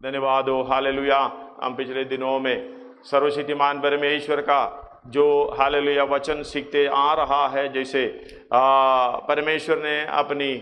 धन्यवाद हो, हालेलुया। हम पिछले दिनों में सर्वशक्तिमान परमेश्वर का जो हालेलुया वचन सीखते आ रहा है, जैसे परमेश्वर ने अपनी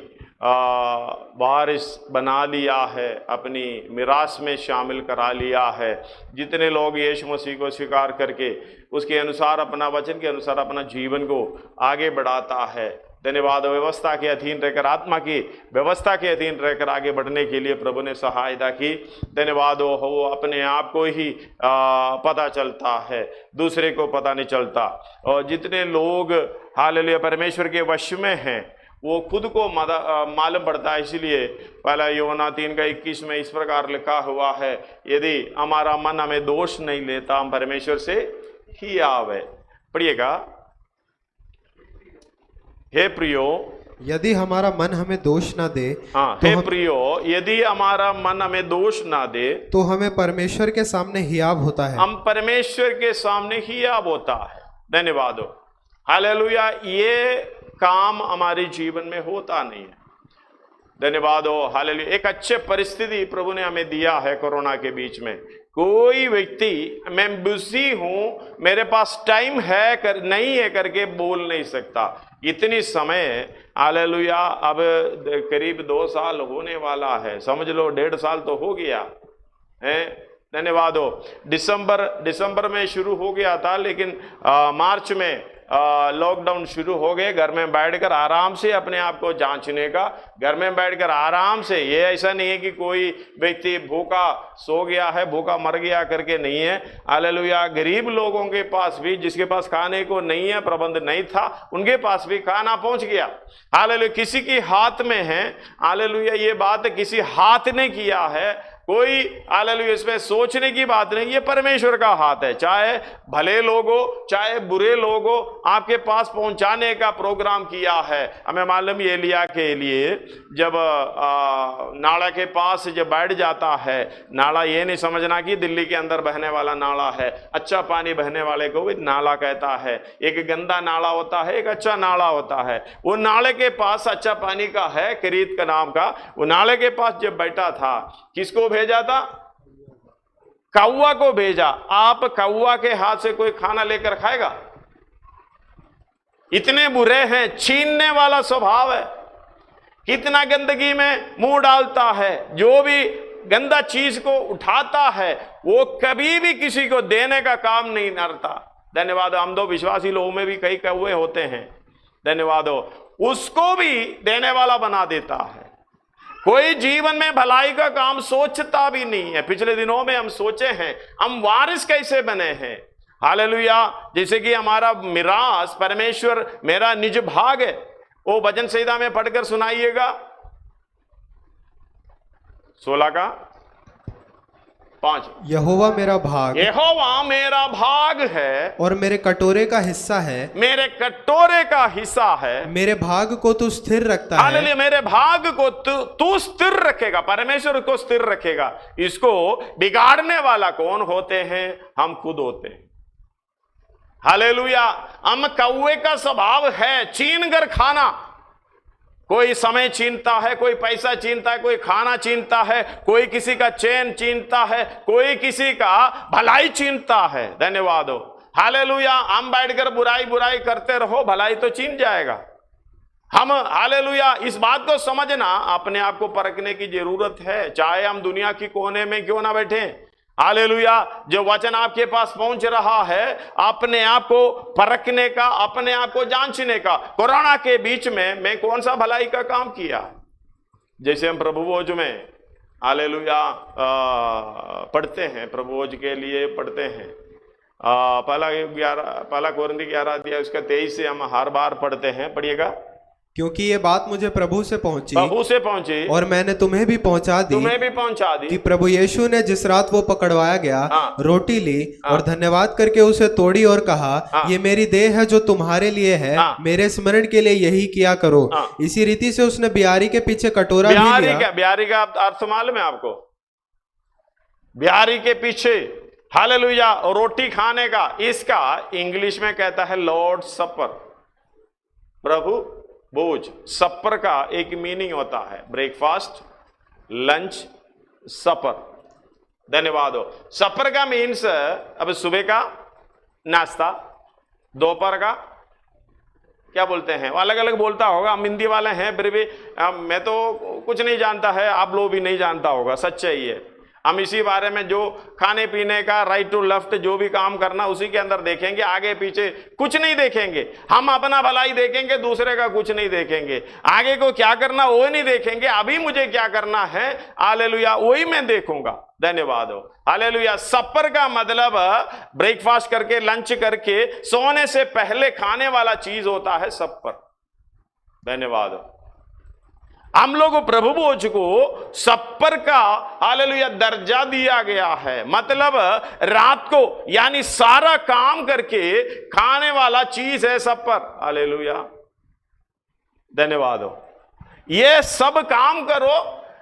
वारिस बना लिया है, अपनी मिरास में शामिल करा लिया है। जितने लोग यीशु मसीह को स्वीकार करके उसके अनुसार, अपना वचन के अनुसार अपना जीवन को आगे बढ़ाता है, धन्यवाद, व्यवस्था के अधीन रहकर, आत्मा की व्यवस्था के अधीन रहकर आगे बढ़ने के लिए प्रभु ने सहायता की। धन्यवाद हो, वो अपने आप को ही पता चलता है, दूसरे को पता नहीं चलता। और जितने लोग हालेलुया परमेश्वर के वश में हैं वो खुद को मालूम पड़ता है। इसलिए पहला यूहन्ना 3:21 में इस प्रकार लिखा हुआ है, यदि हमारा मन हमें दोष नहीं लेता, हम परमेश्वर से ही आवे। पढ़िएगा। हे प्रियो, यदि हमारा मन हमें दोष ना दे, हाँ, हे प्रियो, यदि हमारा मन हमें दोष ना दे तो हमें परमेश्वर के सामने हियाब होता है। हम परमेश्वर के सामने हियाब होता है। धन्यवाद हो, हालेलुया। ये काम हमारे जीवन में होता नहीं है। धन्यवाद हो, हालेलुया। एक अच्छे परिस्थिति प्रभु ने हमें दिया है कोरोना के बीच में। कोई व्यक्ति मैं बिजी हूं, मेरे पास टाइम है नहीं है करके बोल नहीं सकता। इतनी समय हालेलुया, अब करीब 2 साल होने वाला है, समझ लो 1.5 साल तो हो गया है। धन्यवाद हो। दिसंबर में शुरू हो गया था, लेकिन मार्च में लॉकडाउन शुरू हो गए। घर में बैठकर आराम से अपने आप को जांचने का, घर में बैठकर आराम से, ये ऐसा नहीं है कि कोई व्यक्ति भूखा सो गया है, भूखा मर गया करके नहीं है। हालेलुया। गरीब लोगों के पास भी, जिसके पास खाने को नहीं है, प्रबंध नहीं था, उनके पास भी खाना पहुंच गया। हालेलुया। किसी के हाथ में है, हालेलुया, ये बात किसी हाथ ने किया है, कोई हालेलुया इसमें सोचने की बात नहीं, ये परमेश्वर का हाथ है। चाहे भले लोग हो, चाहे बुरे लोग हो, आपके पास पहुंचाने का प्रोग्राम किया है। हमें मालूम ये लिया के लिए जब नाला के पास जब बैठ जाता है, नाला ये नहीं समझना कि दिल्ली के अंदर बहने वाला नाला है। अच्छा पानी बहने वाले को भी नाला कहता है। एक गंदा नाला होता है, एक अच्छा नाला होता है। वो नाले के पास अच्छा पानी का है, करीत का नाम का, वो नाले के पास जब बैठा था, किसको भेजा था? कौवा को भेजा। आप कौवा के हाथ से कोई खाना लेकर खाएगा? इतने बुरे हैं, छीनने वाला स्वभाव है, कितना गंदगी में मुंह डालता है। जो भी गंदा चीज को उठाता है वो कभी भी किसी को देने का काम नहीं करता। धन्यवाद। हम दो विश्वासी लोगों में भी कई कौवे होते हैं, धन्यवाद हो, उसको भी देने वाला बना देता है। कोई जीवन में भलाई का काम सोचता भी नहीं है। पिछले दिनों में हम सोचे हैं हम वारिस कैसे बने हैं। हालेलुया। जैसे कि हमारा मिरास परमेश्वर मेरा निज भाग है, वो भजन संहिता में पढ़कर सुनाइएगा, 16:5। यहोवा मेरा भाग, यहोवा मेरा भाग है और मेरे कटोरे का हिस्सा है, मेरे कटोरे का हिस्सा है। मेरे भाग को तू स्थिर रखता है। हालेलुया। मेरे भाग को तू स्थिर रखेगा, परमेश्वर को स्थिर रखेगा। इसको बिगाड़ने वाला कौन होते हैं? हम खुद होते हैं। हालेलुया। हम कौवे का स्वभाव है छीन कर खाना। कोई समय छीनता है, कोई पैसा छीनता है, कोई खाना छीनता है, कोई किसी का चैन छीनता है, कोई किसी का भलाई छीनता है। धन्यवाद हो, हालेलुया। हम बैठकर बुराई करते रहो, भलाई तो छीन जाएगा। हम हालेलुया इस बात को समझना, अपने आप को परखने की जरूरत है, चाहे हम दुनिया की कोने में क्यों ना बैठे। हालेलुया। जो वचन आपके पास पहुंच रहा है, अपने आप को परखने का, अपने आप को जांचने का। कोरोना के बीच में मैं कौन सा भलाई का काम किया? जैसे हम प्रभु भोज में हालेलुया पढ़ते हैं, प्रभु भोज के लिए पढ़ते हैं, पहला कोरिन्थी 11 अध्याय उसका 23 से हम हर बार पढ़ते हैं। पढ़िएगा। क्योंकि ये बात मुझे प्रभु से पहुंची और मैंने तुम्हें भी पहुंचा दी कि प्रभु यीशु ने जिस रात वो पकड़वाया गया, रोटी ली और धन्यवाद करके उसे तोड़ी और कहा, ये मेरी देह है जो तुम्हारे लिए है, मेरे स्मरण के लिए यही किया करो। इसी रीति से उसने बियारी के पीछे कटोरा भी लिया। बियारी का अर्थ मालूम है आपको? बियारी के पीछे हालेलुया रोटी खाने का, इसका इंग्लिश में कहता है लॉर्ड सपर, प्रभु भोज। सपर का एक मीनिंग होता है ब्रेकफास्ट, लंच, सपर। धन्यवाद हो। सपर का मीन्स अब सुबह का नाश्ता, दोपहर का क्या बोलते हैं, वो अलग अलग बोलता होगा, हम हिंदी वाले हैं फिर भी मैं तो कुछ नहीं जानता है, आप लोग भी नहीं जानता होगा, सच्चाई है। हम इसी बारे में जो खाने पीने का राइट टू लेफ्ट जो भी काम करना उसी के अंदर देखेंगे, आगे पीछे कुछ नहीं देखेंगे। हम अपना भलाई देखेंगे, दूसरे का कुछ नहीं देखेंगे। आगे को क्या करना वो नहीं देखेंगे, अभी मुझे क्या करना है, हालेलुया, वही मैं देखूंगा। धन्यवाद हो, हालेलुया। सपर का मतलब ब्रेकफास्ट करके, लंच करके, सोने से पहले खाने वाला चीज होता है सपर। धन्यवाद हो। हम लोग प्रभु भोज को सपर का हालेलुया दर्जा दिया गया है, मतलब रात को यानी सारा काम करके खाने वाला चीज है सपर। हालेलुया, धन्यवाद हो। ये सब काम करो,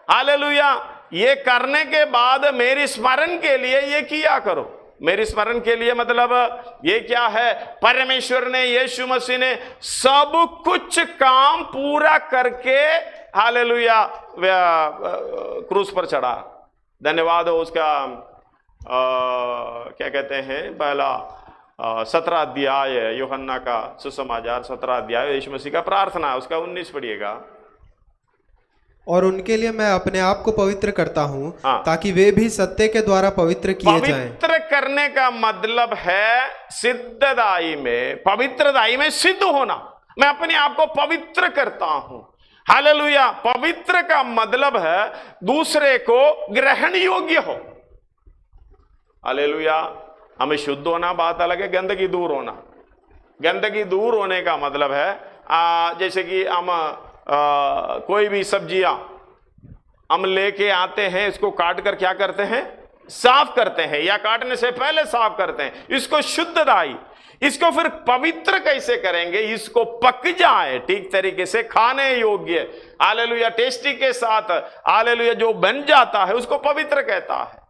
हालेलुया, ये करने के बाद मेरी स्मरण के लिए ये किया करो। मेरी स्मरण के लिए मतलब ये क्या है, परमेश्वर ने, यीशु मसीह ने सब कुछ काम पूरा करके हालेलुया क्रूस पर चढ़ा। धन्यवाद हो। उसका क्या कहते हैं, पहला 17 अध्याय यूहन्ना का सुसमाचार 17 अध्याय यीशु मसीह का प्रार्थना है, उसका 19 पढ़िएगा। और उनके लिए मैं अपने आप को पवित्र करता हूँ, ताकि वे भी सत्य के द्वारा पवित्र किए जाएं। पवित्र करने का मतलब है सिद्धदाई में, पवित्रदाई में सिद्ध होना। मैं अपने आप को पवित्र करता हूं। हालेलुया। पवित्र का मतलब है दूसरे को ग्रहण योग्य हो। हालेलुया। हमें शुद्ध होना बात अलग है, गंदगी दूर होना। गंदगी दूर होने का मतलब है जैसे कि हम कोई भी सब्जियां हम लेके आते हैं, इसको काट कर क्या करते हैं, साफ करते हैं, या काटने से पहले साफ करते हैं। इसको शुद्धदाई, इसको फिर पवित्र कैसे करेंगे, इसको पक जाए ठीक तरीके से, खाने योग्य, हालेलुया, टेस्टी के साथ, हालेलुया, जो बन जाता है उसको पवित्र कहता है।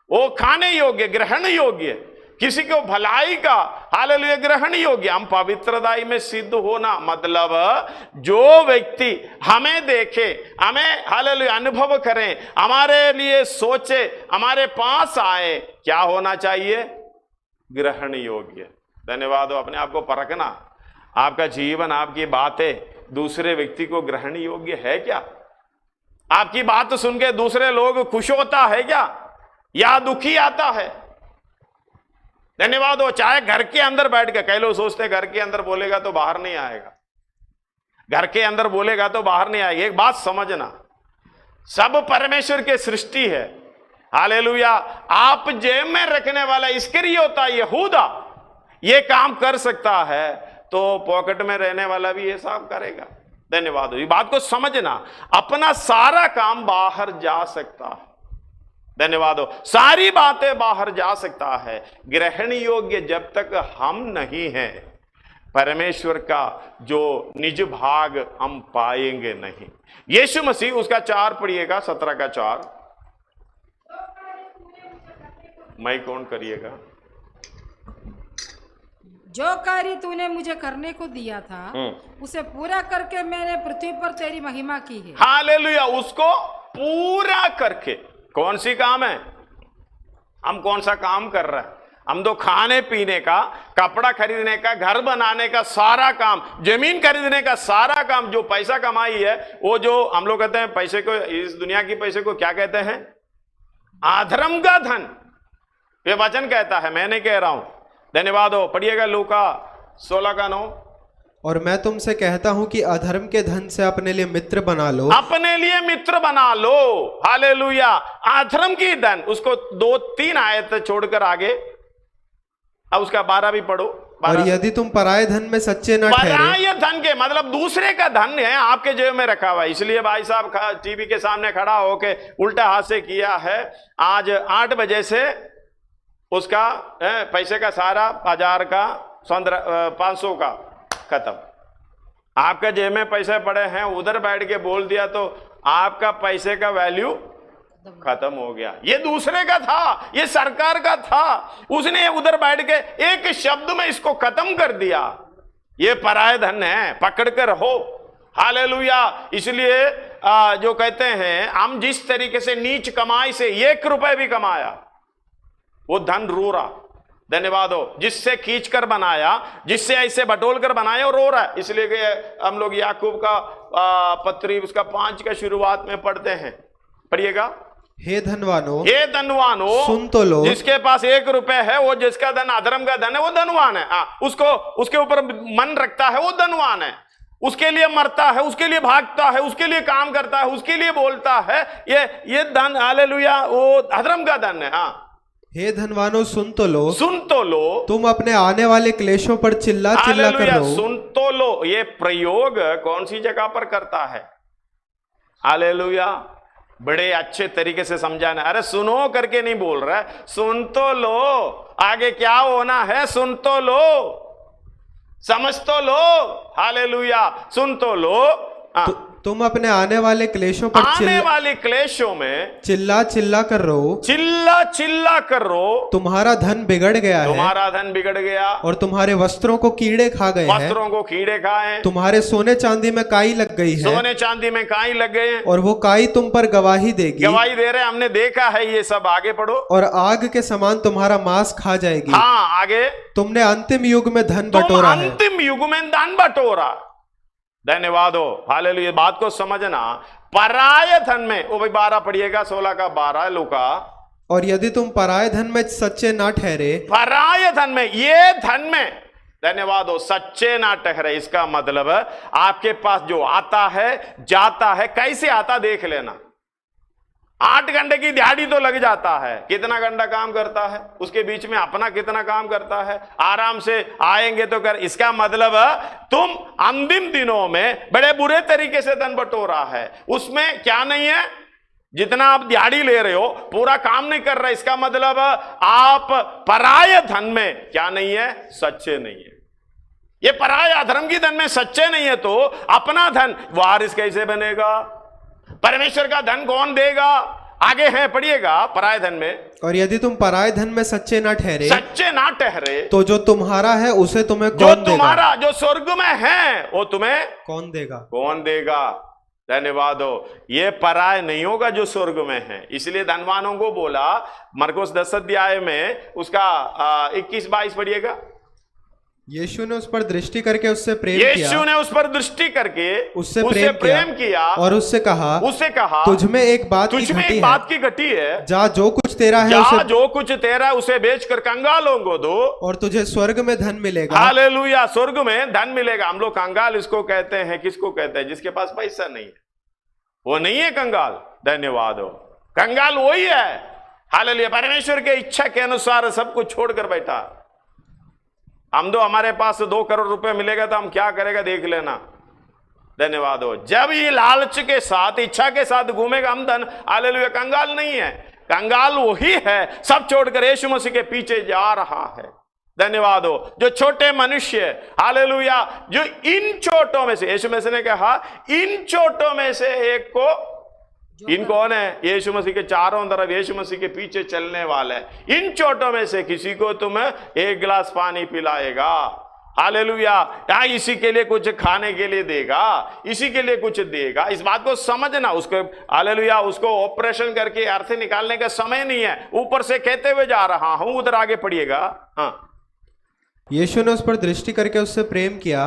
वो खाने योग्य, ग्रहण योग्य, किसी को भलाई का, हालेलुया, ग्रहण योग्य। हम पवित्रदाई में सिद्ध होना मतलब जो व्यक्ति हमें देखे, हमें हालेलुया अनुभव करें, हमारे लिए सोचे, हमारे पास आए, क्या होना चाहिए, ग्रहण योग्य। धन्यवाद हो। अपने आप को परखना, आपका जीवन, आपकी बातें दूसरे व्यक्ति को ग्रहण योग्य है क्या? आपकी बात सुन के दूसरे लोग खुश होता है क्या, या दुखी आता है? धन्यवाद हो। चाहे घर के अंदर बैठ के, कई लोग सोचते घर के अंदर बोलेगा तो बाहर नहीं आएगा, घर के अंदर बोलेगा तो बाहर नहीं आएगा। एक बात समझना, सब परमेश्वर के सृष्टि है। हालेलुया। आप जेब में रखने वाला इस्करियोता यहूदा ये काम कर सकता है, तो पॉकेट में रहने वाला भी ये सब करेगा। धन्यवाद हो। ये बात को समझना, अपना सारा काम बाहर जा सकता है। धन्यवाद हो। सारी बातें बाहर जा सकता है, ग्रहण योग्य जब तक हम नहीं हैं, परमेश्वर का जो निज भाग हम पाएंगे नहीं। यीशु मसीह, उसका 4 पढ़िएगा, 17 का 4। मैं कौन करिएगा? जो कार्य तूने मुझे करने को दिया था उसे पूरा करके मैंने पृथ्वी पर तेरी महिमा की है। हालेलुया। उसको पूरा करके, कौन सी काम है, हम कौन सा काम कर रहे हैं? हम तो खाने पीने का, कपड़ा खरीदने का, घर बनाने का सारा काम, जमीन खरीदने का सारा काम, जो पैसा कमाई है, वो जो हम लोग कहते हैं पैसे को, इस दुनिया की पैसे को क्या कहते हैं, अधर्म का धन, ये वचन कहता है, मैं नहीं कह रहा हूं। धन्यवाद हो। पढ़िएगा लूका 16 का 9। और मैं तुमसे कहता हूं कि अधर्म के धन से अपने लिए मित्र बना लो, अपने लिए मित्र बना लो। हालेलुया। अधर्म की धन, उसको 2-3 आयत छोड़कर आगे, अब उसका 12 भी पढ़ो। और यदि तुम पराये धन में सच्चे न ठहरे, पराये धन के मतलब दूसरे का धन है आपके जेब में रखा हुआ है। इसलिए भाई साहब टीवी के सामने खड़ा होके उल्टा हाथ से किया है, आज 8 बजे से उसका पैसे का सारा 1000 का 500 का खत्म। आपका जेब में पैसे पड़े हैं, उधर बैठ के बोल दिया तो आपका पैसे का वैल्यू खत्म हो गया। ये दूसरे का था, ये सरकार का था, उसने उधर बैठ के एक शब्द में इसको खत्म कर दिया। ये पराये धन है, पकड़ कर रहो। हालेलुया। इसलिए जो कहते हैं हम जिस तरीके से नीच कमाई से 1 रुपए भी कमाया, वो धन रो रहा, धन्यवाद हो, जिससे खींच कर बनाया, जिससे ऐसे बटोल कर बनाया और रो रहा है। इसलिए कि हम लोग याकूब का पत्री उसका 5 का शुरुआत में पढ़ते हैं, पढ़िएगा। हे धनवानो, हे धनवानो, सुन तो लो, जिसके पास 1 रुपए है, वो जिसका धन अधर्म का धन है, वो धनवान है। उसको उसके ऊपर मन रखता है, वो धनवान है। उसके लिए मरता है, उसके लिए भागता है, उसके लिए काम करता है, उसके लिए बोलता है, ये धन, हालेलुया, वो अधर्म का धन है। हाँ, हे धनवानो सुन तो लो, सुन तो लो, तुम अपने आने वाले क्लेशों पर चिल्ला चिल्ला कर रो। सुन तो लो, ये प्रयोग कौन सी जगह पर करता है? हालेलुया, बड़े अच्छे तरीके से समझाना। अरे सुनो करके नहीं बोल रहा है, सुन तो लो, आगे क्या होना है सुन तो लो, समझ तो लो, हालेलुया, सुन तो लो। तुम अपने आने वाले क्लेशों पर आने वाले क्लेशों में चिल्ला चिल्ला कर रो, चिल्ला चिल्ला कर रो। तुम्हारा धन बिगड़ गया है, तुम्हारा धन बिगड़ गया, और तुम्हारे वस्त्रों को कीड़े खा गए हैं, वस्त्रों को कीड़े खाए, तुम्हारे सोने चांदी में काई लग गई है, सोने चांदी में काई लग गए, और वो काई तुम पर गवाही देगी, गवाही दे रहे, हमने देखा है ये सब। आगे पढ़ो। और आग के समान तुम्हारा मांस खा जाएगी। हाँ, आगे। तुमने अंतिम युग में धन बटोरा है, अंतिम युग में धन बटोरा, धन्यवाद हो, हालेलुया। बात को समझना, पराय धन में, वो भाई 12 पढ़िएगा, 16 का 12 लूका। और यदि तुम पराय धन में सच्चे ना ठहरे, पराय धन में, ये धन में, धन्यवाद हो, सच्चे ना ठहरे, इसका मतलब आपके पास जो आता है जाता है, कैसे आता देख लेना। 8 घंटे की दिहाड़ी तो लग जाता है, कितना घंटा काम करता है, उसके बीच में अपना कितना काम करता है, आराम से आएंगे तो कर। इसका मतलब तुम अंतिम दिनों में बड़े बुरे तरीके से धन बटोरा है, उसमें क्या नहीं है, जितना आप दिहाड़ी ले रहे हो पूरा काम नहीं कर रहे। इसका मतलब आप पराय धन में क्या नहीं है, सच्चे नहीं है। ये पराय अधर्म की धन में सच्चे नहीं है तो अपना धन वारिस कैसे बनेगा? परमेश्वर का धन कौन देगा? आगे है, पढ़िएगा, पराय धन में। और यदि तुम पराय धन में सच्चे ना ठहरे, सच्चे ना ठहरे, तो जो तुम्हारा है उसे तुम्हें कौन जो देगा? तुम्हारा जो स्वर्ग में है वो तुम्हें कौन देगा? कौन देगा? धन्यवाद हो। ये पराय नहीं होगा जो स्वर्ग में है। इसलिए धनवानों को बोला, मरकुस 10 अध्याय में उसका 21-22 पढ़िएगा। यीशु ने उस पर दृष्टि करके उससे प्रेम किया, यीशु ने उस पर दृष्टि करके उससे प्रेम किया और उससे कहा तुझ में एक बात की घटी है, जा जो कुछ तेरा है उसे बेचकर कंगालों को दो और तुझे स्वर्ग में धन मिलेगा। हालेलुया, स्वर्ग में धन मिलेगा। हम लोग कंगाल इसको कहते हैं, किसको कहते हैं? जिसके पास पैसा नहीं है, वो नहीं है कंगाल। धन्यवाद हो, कंगाल वही है, हालेलुया, परमेश्वर के इच्छा के अनुसार सब कुछ छोड़कर बैठा। हम दो, हमारे पास 2 करोड़ रुपए मिलेगा तो हम क्या करेगा देख लेना। धन्यवाद हो। जब ये लालच के साथ, इच्छा के साथ घूमेगा हम धन, हालेलुया, कंगाल नहीं है। कंगाल वही है सब छोड़कर यीशु मसीह के पीछे जा रहा है। धन्यवाद हो। जो छोटे मनुष्य, हालेलुया, जो इन चोटों में से, यीशु मसीह ने कहा इन चोटों में से एक को, इन कौन है? यीशु मसीह के चारों तरफ यीशु मसीह के पीछे चलने वाले। इन चोटों में से किसी को तुम 1 गिलास पानी पिलाएगा, हालेलुया, या इसी के लिए कुछ खाने के लिए देगा, इसी के लिए कुछ देगा। इस बात को समझना। उसको, हालेलुया, उसको ऑपरेशन करके अर्थ निकालने का समय नहीं है। ऊपर से कहते हुए जा रहा हूं, उधर आगे पढ़िएगा। हाँ, यीशु ने उस पर दृष्टि करके उससे प्रेम किया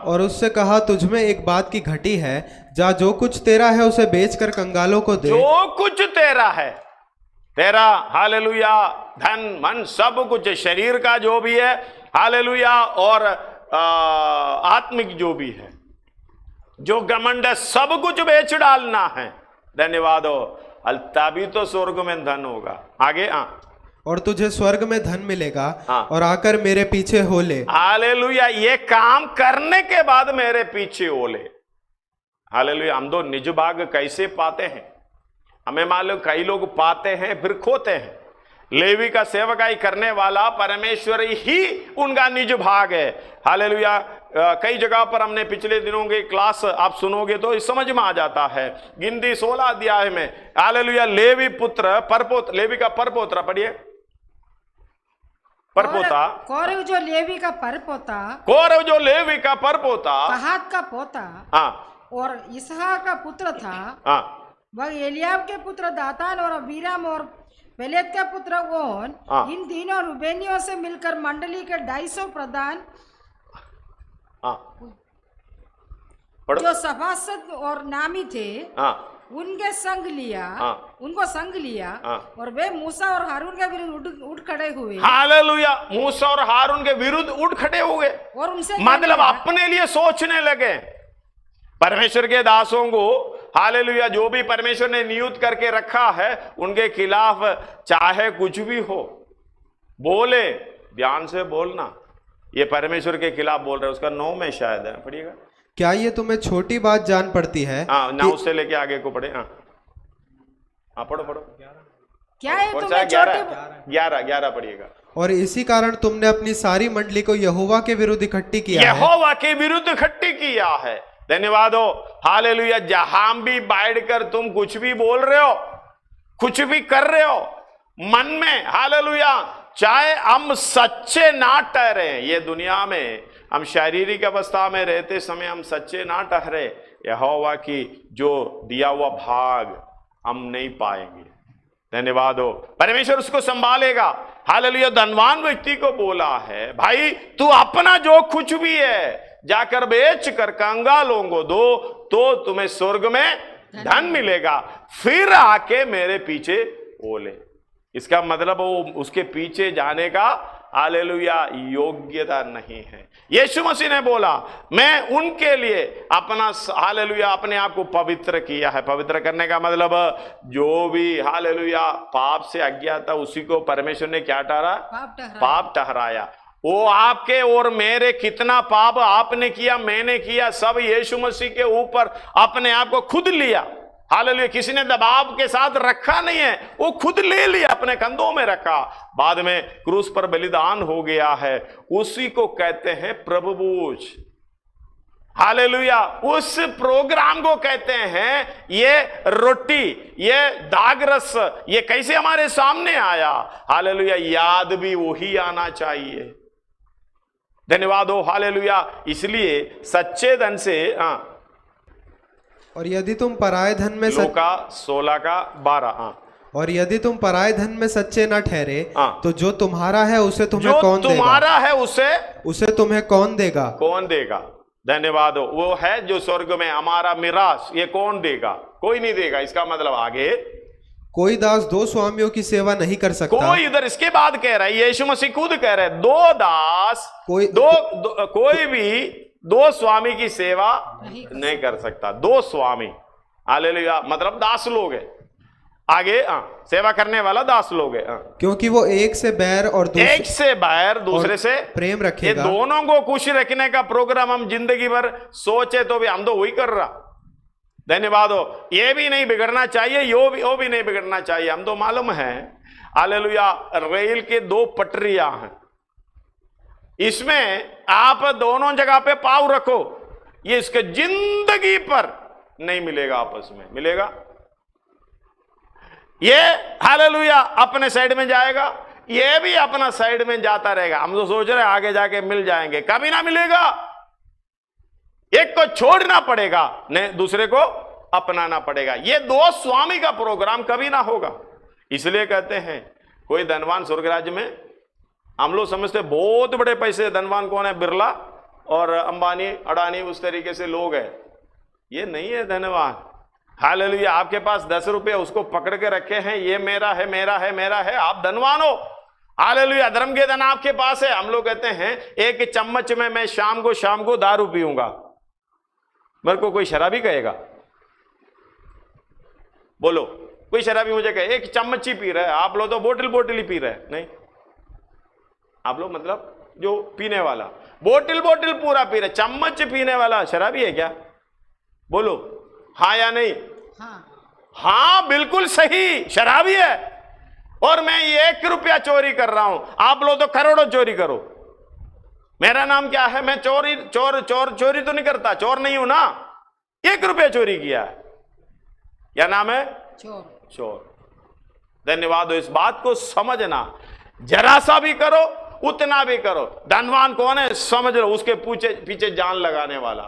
और उससे कहा तुझमें एक बात की घटी है, जा जो कुछ तेरा है उसे बेचकर कंगालों को दे। जो कुछ तेरा है, तेरा, हालेलुया, धन मन सब कुछ, शरीर का जो भी है, हालेलुया, और आत्मिक जो भी है, जो घमंड है, सब कुछ बेच डालना है। धन्यवाद हो। तभी तो स्वर्ग में धन होगा। आगे, और तुझे स्वर्ग में धन मिलेगा और आकर मेरे पीछे हो ले। हालेलुया, ये काम करने के बाद मेरे पीछे हो ले। हालेलुया। हम दो निज भाग कैसे पाते हैं? हमें मालूम, कई लोग पाते हैं फिर खोते हैं। लेवी का सेवकाई करने वाला परमेश्वर ही उनका निज भाग है। हालेलुया। कई जगह पर हमने पिछले दिनों की क्लास आप सुनोगे तो समझ में आ जाता है। गिनती 16 अध्याय में, हालेलुया, लेवी पुत्र परपोत्र, लेवी का परपोत्र, पढ़िए, परपोता, कौरव जो लेवी का परपोता, कौरव जो लेवी का परपोता, कहात का पोता, हाँ, और इसहाक का पुत्र था। हाँ, वह एलियाब के पुत्र दातान और अबीराम और पेलेत का पुत्र ओन, हाँ। इन तीनों रूबेनियों से मिलकर मंडली के 250 प्रधान हाँ, पढ़ो। जो सभासद और नामी थे, हाँ, उनके संग लिया, हाँ। उनको संग लिया, हाँ। और वे मूसा और हारून के विरुद्ध उठ खड़े हुए हालेलुया, मूसा और हारून के विरुद्ध उठ खड़े हुए, और उनसे मतलब अपने लिए सोचने लगे। परमेश्वर के दासों को हालेलुया जो भी परमेश्वर ने नियुक्त करके रखा है उनके खिलाफ चाहे कुछ भी हो बोले, ध्यान से बोलना। ये परमेश्वर के खिलाफ बोल रहे, उसका 9 में शायद है, पढ़िएगा। क्या ये तुम्हें छोटी बात जान पड़ती है? हाँ, 9 से लेके आगे को पढ़े। हाँ, पढ़ो पढ़ो। क्या है तुम्हें छोटी? 11 पढ़िएगा। और इसी कारण तुमने अपनी सारी मंडली को यहोवा के विरुद्ध इकट्ठी किया है। यहोवा के विरुद्ध इकट्ठी किया है। धन्यवाद हो, हालेलुया। जहां भी बैठकर तुम कुछ भी बोल रहे हो, कुछ भी कर रहे हो मन में, हालेलुया, चाहे हम सच्चे ना ठहरे, ये दुनिया में हम शारीरिक अवस्था में रहते समय हम सच्चे ना ठहरे, यहोवा की जो दिया हुआ भाग हम नहीं पाएंगे। धन्यवाद हो, परमेश्वर उसको संभालेगा। हालेलुया। धनवान व्यक्ति को बोला है, भाई तू अपना जो कुछ भी है जाकर बेच कर कंगालों को दो, तो तुम्हें स्वर्ग में धन मिलेगा, फिर आके मेरे पीछे बोले। इसका मतलब वो उसके पीछे जाने का हालेलुया योग्यता नहीं है। यीशु मसीह ने बोला, मैं उनके लिए अपना हालेलुया अपने आप को पवित्र किया है। पवित्र करने का मतलब जो भी हालेलुया पाप से अज्ञात था उसी को परमेश्वर ने क्या ठहरा? पाप ठहराया। वो आपके और मेरे कितना पाप आपने किया, मैंने किया, सब यीशु मसीह के ऊपर अपने आप को खुद लिया। हालेलुया। किसी ने दबाव के साथ रखा नहीं है, वो खुद ले लिया, अपने कंधों में रखा, बाद में क्रूस पर बलिदान हो गया है। उसी को कहते हैं प्रभु बोझ। हालेलुया। उस प्रोग्राम को कहते हैं ये रोटी, ये दागरस, ये कैसे हमारे सामने आया? हालेलुया। याद भी वही आना चाहिए। धन्यवाद हो, हालेलुया। इसलिए सच्चे धन से और यदि तुम पराये धन में लूका 16:12 और यदि तुम पराये धन में सच्चे न ठहरे तो जो तुम्हारा है उसे तुम्हें कौन देगा? तुम्हारा है उसे तुम्हें कौन देगा? कौन देगा? धन्यवाद हो। वो है जो स्वर्ग में हमारा मिरास, ये कौन देगा? कोई नहीं देगा। इसका मतलब आगे कोई दास 2 स्वामियों की सेवा नहीं कर सकता। कोई इधर इसके बाद कह रहा है, यीशु मसीह खुद कह रहे हैं, 2 दास कोई भी 2 स्वामी की सेवा नहीं कर सकता। 2 स्वामी, हालेलुया, मतलब दास लोग है। आगे सेवा करने वाला दास लोग है, क्योंकि वो एक से बैर और एक से बैर दूसरे से प्रेम रखेगा। ये दोनों को खुश रखने का प्रोग्राम हम जिंदगी भर सोचे तो भी हम तो वही कर रहा। धन्यवाद हो। ये भी नहीं बिगड़ना चाहिए, वो भी नहीं बिगड़ना चाहिए। हम तो मालूम है, हालेलुया, रेल के 2 पटरियां हैं, इसमें आप दोनों जगह पे पाँव रखो, ये इसके जिंदगी पर नहीं मिलेगा, आपस में मिलेगा। ये हालेलुया अपने साइड में जाएगा, ये भी अपना साइड में जाता रहेगा। हम तो सोच रहे हैं आगे जाके मिल जाएंगे, कभी ना मिलेगा। एक को छोड़ना पड़ेगा, नहीं दूसरे को अपनाना पड़ेगा। ये 2 स्वामी का प्रोग्राम कभी ना होगा। इसलिए कहते हैं कोई धनवान स्वर्ग राज्य में, हम लोग समझते बहुत बड़े पैसे धनवान कौन है? बिरला और अंबानी, अडानी, उस तरीके से लोग हैं। ये नहीं है धनवान। हालेलुया। आपके पास 10 रुपये उसको पकड़ के रखे हैं, ये मेरा है, मेरा है, मेरा है, आप धनवान हो। हालेलुया। धर्म के धन आपके पास है। हम लोग कहते हैं एक चम्मच में मैं शाम को दारू पीऊंगा। मेरे को कोई शराबी कहेगा? बोलो, कोई शराबी मुझे कहे एक चम्मच ही पी रहा है, आप लोग तो बोतल ही पी रहे हैं। नहीं, आप लोग मतलब जो पीने वाला बोतल पूरा पी रहे, चम्मच पीने वाला शराबी है क्या? बोलो हाँ या नहीं? हाँ बिल्कुल सही, शराबी है। और मैं 1 रुपया चोरी कर रहा हूं, आप लोग तो करोड़ों चोरी करो। मेरा नाम क्या है? मैं चोरी तो नहीं करता, चोर नहीं हूं ना। 1 रुपया चोरी किया है, क्या नाम है? चोर। धन्यवाद हो। इस बात को समझना, जरा सा भी करो उतना भी करो। धनवान कौन है समझ लो, उसके पीछे जान लगाने वाला।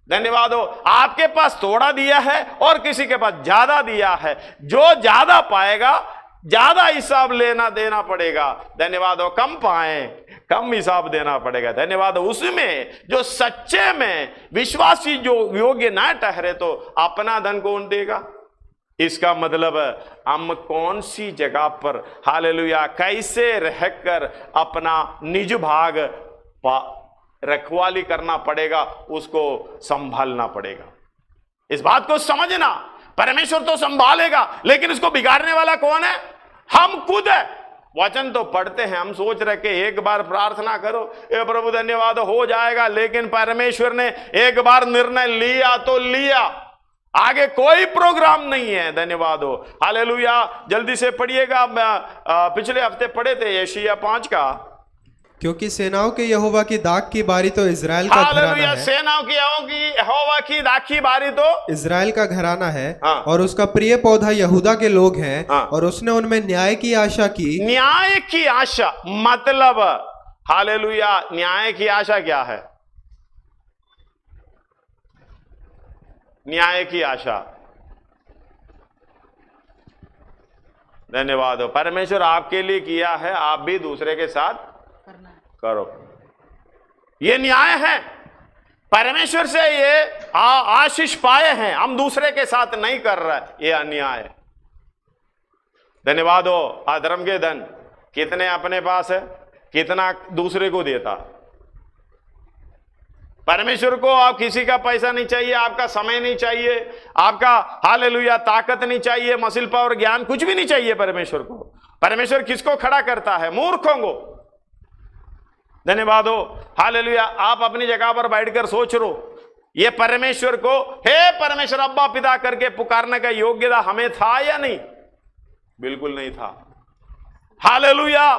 धन्यवाद हो। आपके पास थोड़ा दिया है और किसी के पास ज्यादा दिया है, जो ज्यादा पाएगा ज्यादा हिसाब लेना देना पड़ेगा। धन्यवाद हो। कम पाए कम हिसाब देना पड़ेगा। धन्यवाद हो। उसमें जो सच्चे में विश्वासी जो योग्य ना ठहरे तो अपना धन कौन देगा? इसका मतलब हम कौन सी जगह पर हालेलुया कैसे रहकर अपना निज भाग रखवाली करना पड़ेगा, उसको संभालना पड़ेगा। इस बात को समझना। परमेश्वर तो संभालेगा, लेकिन इसको बिगाड़ने वाला कौन है? हम खुद है। वचन तो पढ़ते हैं, हम सोच रहे कि एक बार प्रार्थना करो, ए प्रभु धन्यवाद हो जाएगा, लेकिन परमेश्वर ने एक बार निर्णय लिया तो लिया, आगे कोई प्रोग्राम नहीं है। धन्यवाद हो। हालेलुया। जल्दी से पढ़िएगा, पिछले हफ्ते पढ़े थे यशायाह 5 का। क्योंकि सेनाओं के यहोवा की दाख की बारी तो इजराइल का घराना है। सेनाओं की यहोवा की दाख की बारी तो इजराइल का घराना है। और उसका प्रिय पौधा यहूदा के लोग हैं। और उसने उनमें न्याय की आशा की। न्याय की आशा मतलब हालेलुया, न्याय की आशा क्या है? न्याय की आशा, धन्यवाद हो। परमेश्वर आपके लिए किया है, आप भी दूसरे के साथ करो। ये न्याय है। परमेश्वर से ये आशीष पाए हैं, हम दूसरे के साथ नहीं कर रहे, ये अन्याय है। धन्यवाद हो। अधर्म के धन कितने अपने पास है, कितना दूसरे को देता। परमेश्वर को आप किसी का पैसा नहीं चाहिए, आपका समय नहीं चाहिए, आपका हालेलुया ताकत नहीं चाहिए, मसिल पावर ज्ञान कुछ भी नहीं चाहिए परमेश्वर को। परमेश्वर किसको खड़ा करता है? मूर्खों को। धन्यवाद हो। हालेलुया। आप अपनी जगह पर बैठकर सोच रो, ये परमेश्वर को हे परमेश्वर अब्बा पिता करके पुकारने का योग्यता हमें था या नहीं? बिल्कुल नहीं था। हालेलुया।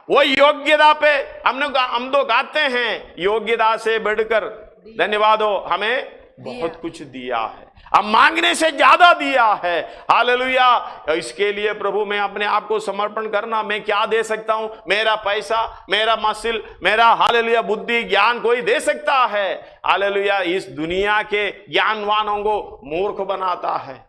वो योग्यता पे हम तो गाते हैं, योग्यता से बढ़कर धन्यवाद हो हमें बहुत कुछ दिया है, अब मांगने से ज्यादा दिया है। हालेलुया। इसके लिए प्रभु मैं अपने आप को समर्पण करना, मैं क्या दे सकता हूं? मेरा पैसा, मेरा मसिल, मेरा हालेलुया बुद्धि ज्ञान कोई दे सकता है? हालेलुया। इस दुनिया के ज्ञानवानों को मूर्ख बनाता है।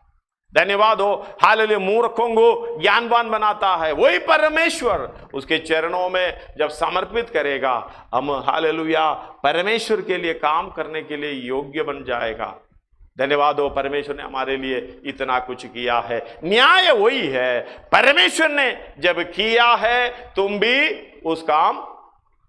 धन्यवाद हो। हालेलुया। मूर्खों को ज्ञानवान बनाता है। वही परमेश्वर उसके चरणों में जब समर्पित करेगा, हम हालेलुया परमेश्वर के लिए काम करने के लिए योग्य बन जाएगा। धन्यवाद हो। परमेश्वर ने हमारे लिए इतना कुछ किया है। न्याय वही है, परमेश्वर ने जब किया है तुम भी उस काम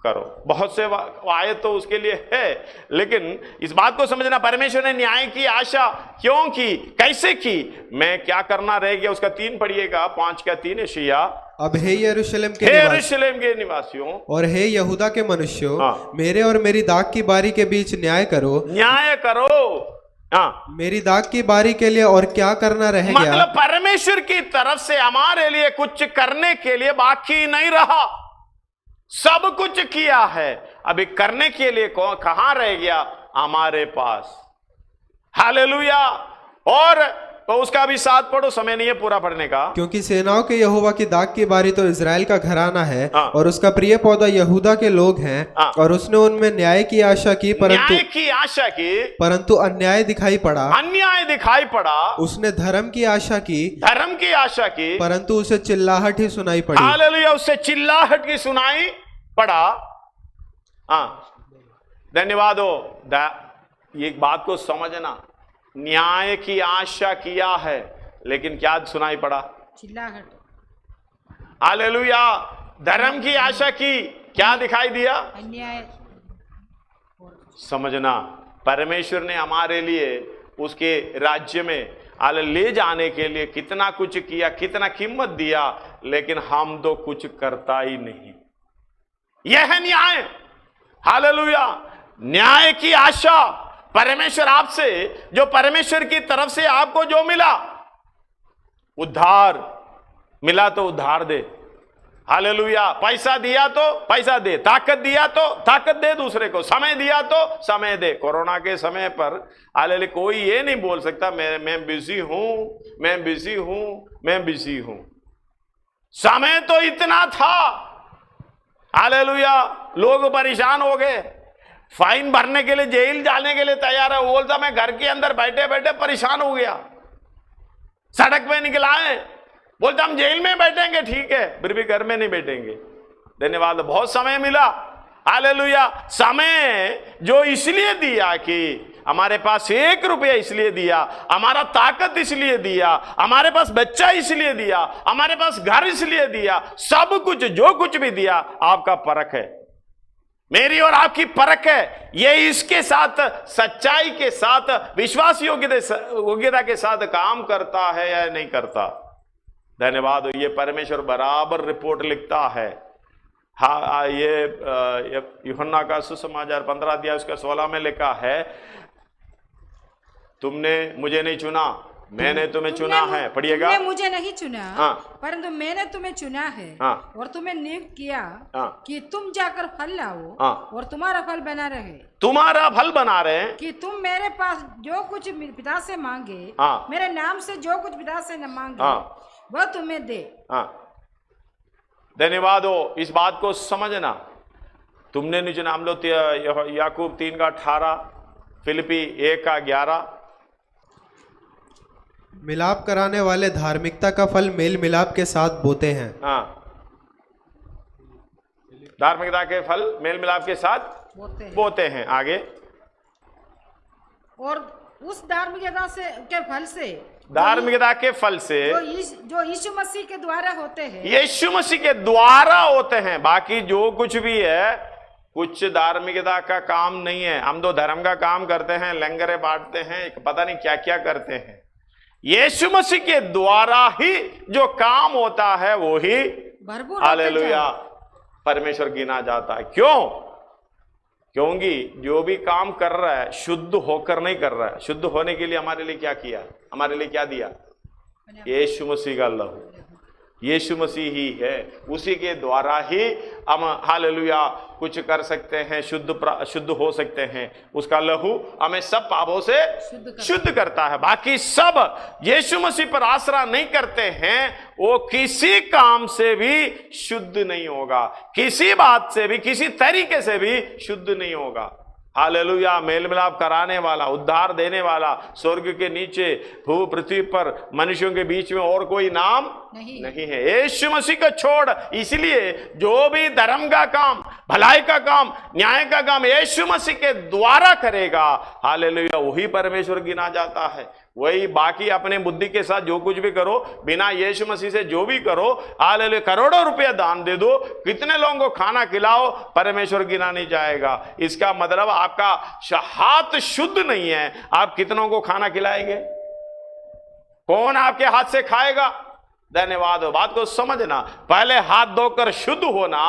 करो। बहुत से आयत तो उसके लिए है, लेकिन इस बात को समझना, परमेश्वर ने न्याय की आशा क्यों की, कैसे की, मैं क्या करना रह गया, उसका 3 पढ़िएगा, 5 का 3 यशायाह। अब हे यरूशलेम के निवासियों और हे यहूदा के मनुष्यों, मेरे और मेरी दाख की बारी के बीच न्याय करो। न्याय करो। मेरी दाख की बारी के लिए और क्या करना रह गया? मतलब परमेश्वर की तरफ से हमारे लिए कुछ करने के लिए बाकी नहीं रहा, सब कुछ किया है। अभी करने के लिए कहां रह गया? हमारे पास। हालेलुया। और तो उसका भी साथ पढ़ो, समय नहीं है पूरा पढ़ने का। क्योंकि सेनाओं के यहोवा की दाख की बारी तो इजराइल का घराना है। और उसका प्रिय पौधा यहूदा के लोग हैं। और उसने उनमें न्याय की आशा की, परंतु अन्याय दिखाई पड़ा। अन्याय दिखाई पड़ा। उसने धर्म की आशा की, परंतु उसे चिल्लाहट ही सुनाई पड़ी। हालेलुया। उससे चिल्लाहट की सुनाई पड़ा। धन्यवाद हो। ये बात को समझना, न्याय की आशा किया है, लेकिन क्या सुनाई पड़ा? चिल्लाहट। हालेलुया। धर्म की आशा की, क्या दिखाई दिया? अन्याय। समझना, परमेश्वर ने हमारे लिए उसके राज्य में ले जाने के लिए कितना कुछ किया, कितना कीमत दिया, लेकिन हम तो कुछ करता ही नहीं। यह है न्याय। हालेलुया। न्याय की आशा, परमेश्वर आपसे, जो परमेश्वर की तरफ से आपको जो मिला, उद्धार मिला तो उद्धार दे। हालेलुया। पैसा दिया तो पैसा दे, ताकत दिया तो ताकत दे दूसरे को, समय दिया तो समय दे। कोरोना के समय पर हालेलुया कोई ये नहीं बोल सकता मैं बिजी हूं, मैं बिजी हूं, मैं बिजी हूं। समय तो इतना था। हालेलुया। लोग परेशान हो गए, फाइन भरने के लिए, जेल जाने के लिए तैयार है। वो बोलता मैं घर के अंदर बैठे बैठे परेशान हो गया, सड़क पे निकला है, बोलता हम जेल में बैठेंगे, ठीक है, फिर भी घर में नहीं बैठेंगे। धन्यवाद, बहुत समय मिला, हालेलुया। समय जो इसलिए दिया कि हमारे पास 1 रुपया इसलिए दिया, हमारा ताकत इसलिए दिया, हमारे पास बच्चा इसलिए दिया, हमारे पास घर इसलिए दिया, सब कुछ जो कुछ भी दिया आपका परख है, मेरी और आपकी परख है। ये इसके साथ, सच्चाई के साथ, विश्वास योग्यता के साथ काम करता है या नहीं करता। धन्यवाद। ये परमेश्वर बराबर रिपोर्ट लिखता है। हाँ, ये यूहन्ना का सुसमाचार 15 अध्याय उसका 16 में लिखा है, तुमने मुझे नहीं चुना, मैंने तुम्हें चुना है। पढ़िएगा, तुमने मुझे नहीं चुना, हाँ, परंतु मैंने तुम्हें चुना है, हाँ, और तुम्हें नियुक्त किया, हाँ, कि तुम जाकर फल लाओ, हाँ, और तुम्हारा फल बना रहे। तुम्हारा फल बना रहे, कि तुम मेरे पास जो कुछ पिता से मांगे, हाँ, मेरे नाम से जो कुछ पिता से न मांगे, हाँ, वह तुम्हें दे। हाँ, धन्यवाद हो। इस बात को समझना, तुमने नहीं चुना। हम लोग याकूब 3 का 18, फिलिपी 1 का 11। मिलाप कराने वाले धार्मिकता का फल मेल मिलाप के साथ बोते हैं। हाँ, धार्मिकता के फल मेल मिलाप के साथ बोते हैं। आगे, और उस धार्मिकता से के फल से, धार्मिकता के फल से जो यीशु मसीह के द्वारा होते हैं, यीशु मसीह के द्वारा होते हैं। बाकी जो कुछ भी है, कुछ धार्मिकता का काम नहीं है। हम तो धर्म का काम करते हैं, लंगरे बांटते हैं, पता नहीं क्या क्या करते हैं। यीशु मसीह के द्वारा ही जो काम होता है वो ही हालेलुया परमेश्वर गिना जाता है। क्यों? क्योंकि जो भी काम कर रहा है शुद्ध होकर नहीं कर रहा है। शुद्ध होने के लिए हमारे लिए क्या किया, हमारे लिए क्या दिया? यीशु मसीह का लहू। यीशु मसीह ही है, उसी के द्वारा ही हम हालेलुया कुछ कर सकते हैं, शुद्ध हो सकते हैं। उसका लहू हमें सब पापों से शुद्ध करता है। बाकी सब यीशु मसीह पर आसरा नहीं करते हैं, वो किसी काम से भी शुद्ध नहीं होगा, किसी बात से भी, किसी तरीके से भी शुद्ध नहीं होगा। हालेलुया। मेल मिलाप कराने वाला, उद्धार देने वाला, स्वर्ग के नीचे भू पृथ्वी पर मनुष्यों के बीच में और कोई नाम नहीं है, यीशु मसीह का छोड़। इसलिए जो भी धर्म का काम, भलाई का काम, न्याय का काम यीशु मसीह के द्वारा करेगा, हालेलुया, वही परमेश्वर गिना जाता है। वही बाकी अपने बुद्धि के साथ जो कुछ भी करो, बिना यीशु मसीह से जो भी करो, हालेलुया, करोड़ों रुपया दान दे दो, कितने लोगों को खाना खिलाओ, परमेश्वर गिना नहीं जाएगा। इसका मतलब आपका हाथ शुद्ध नहीं है, आप कितनों को खाना खिलाएंगे? कौन आपके हाथ से खाएगा? धन्यवाद हो। बात को समझना, पहले हाथ धोकर शुद्ध होना,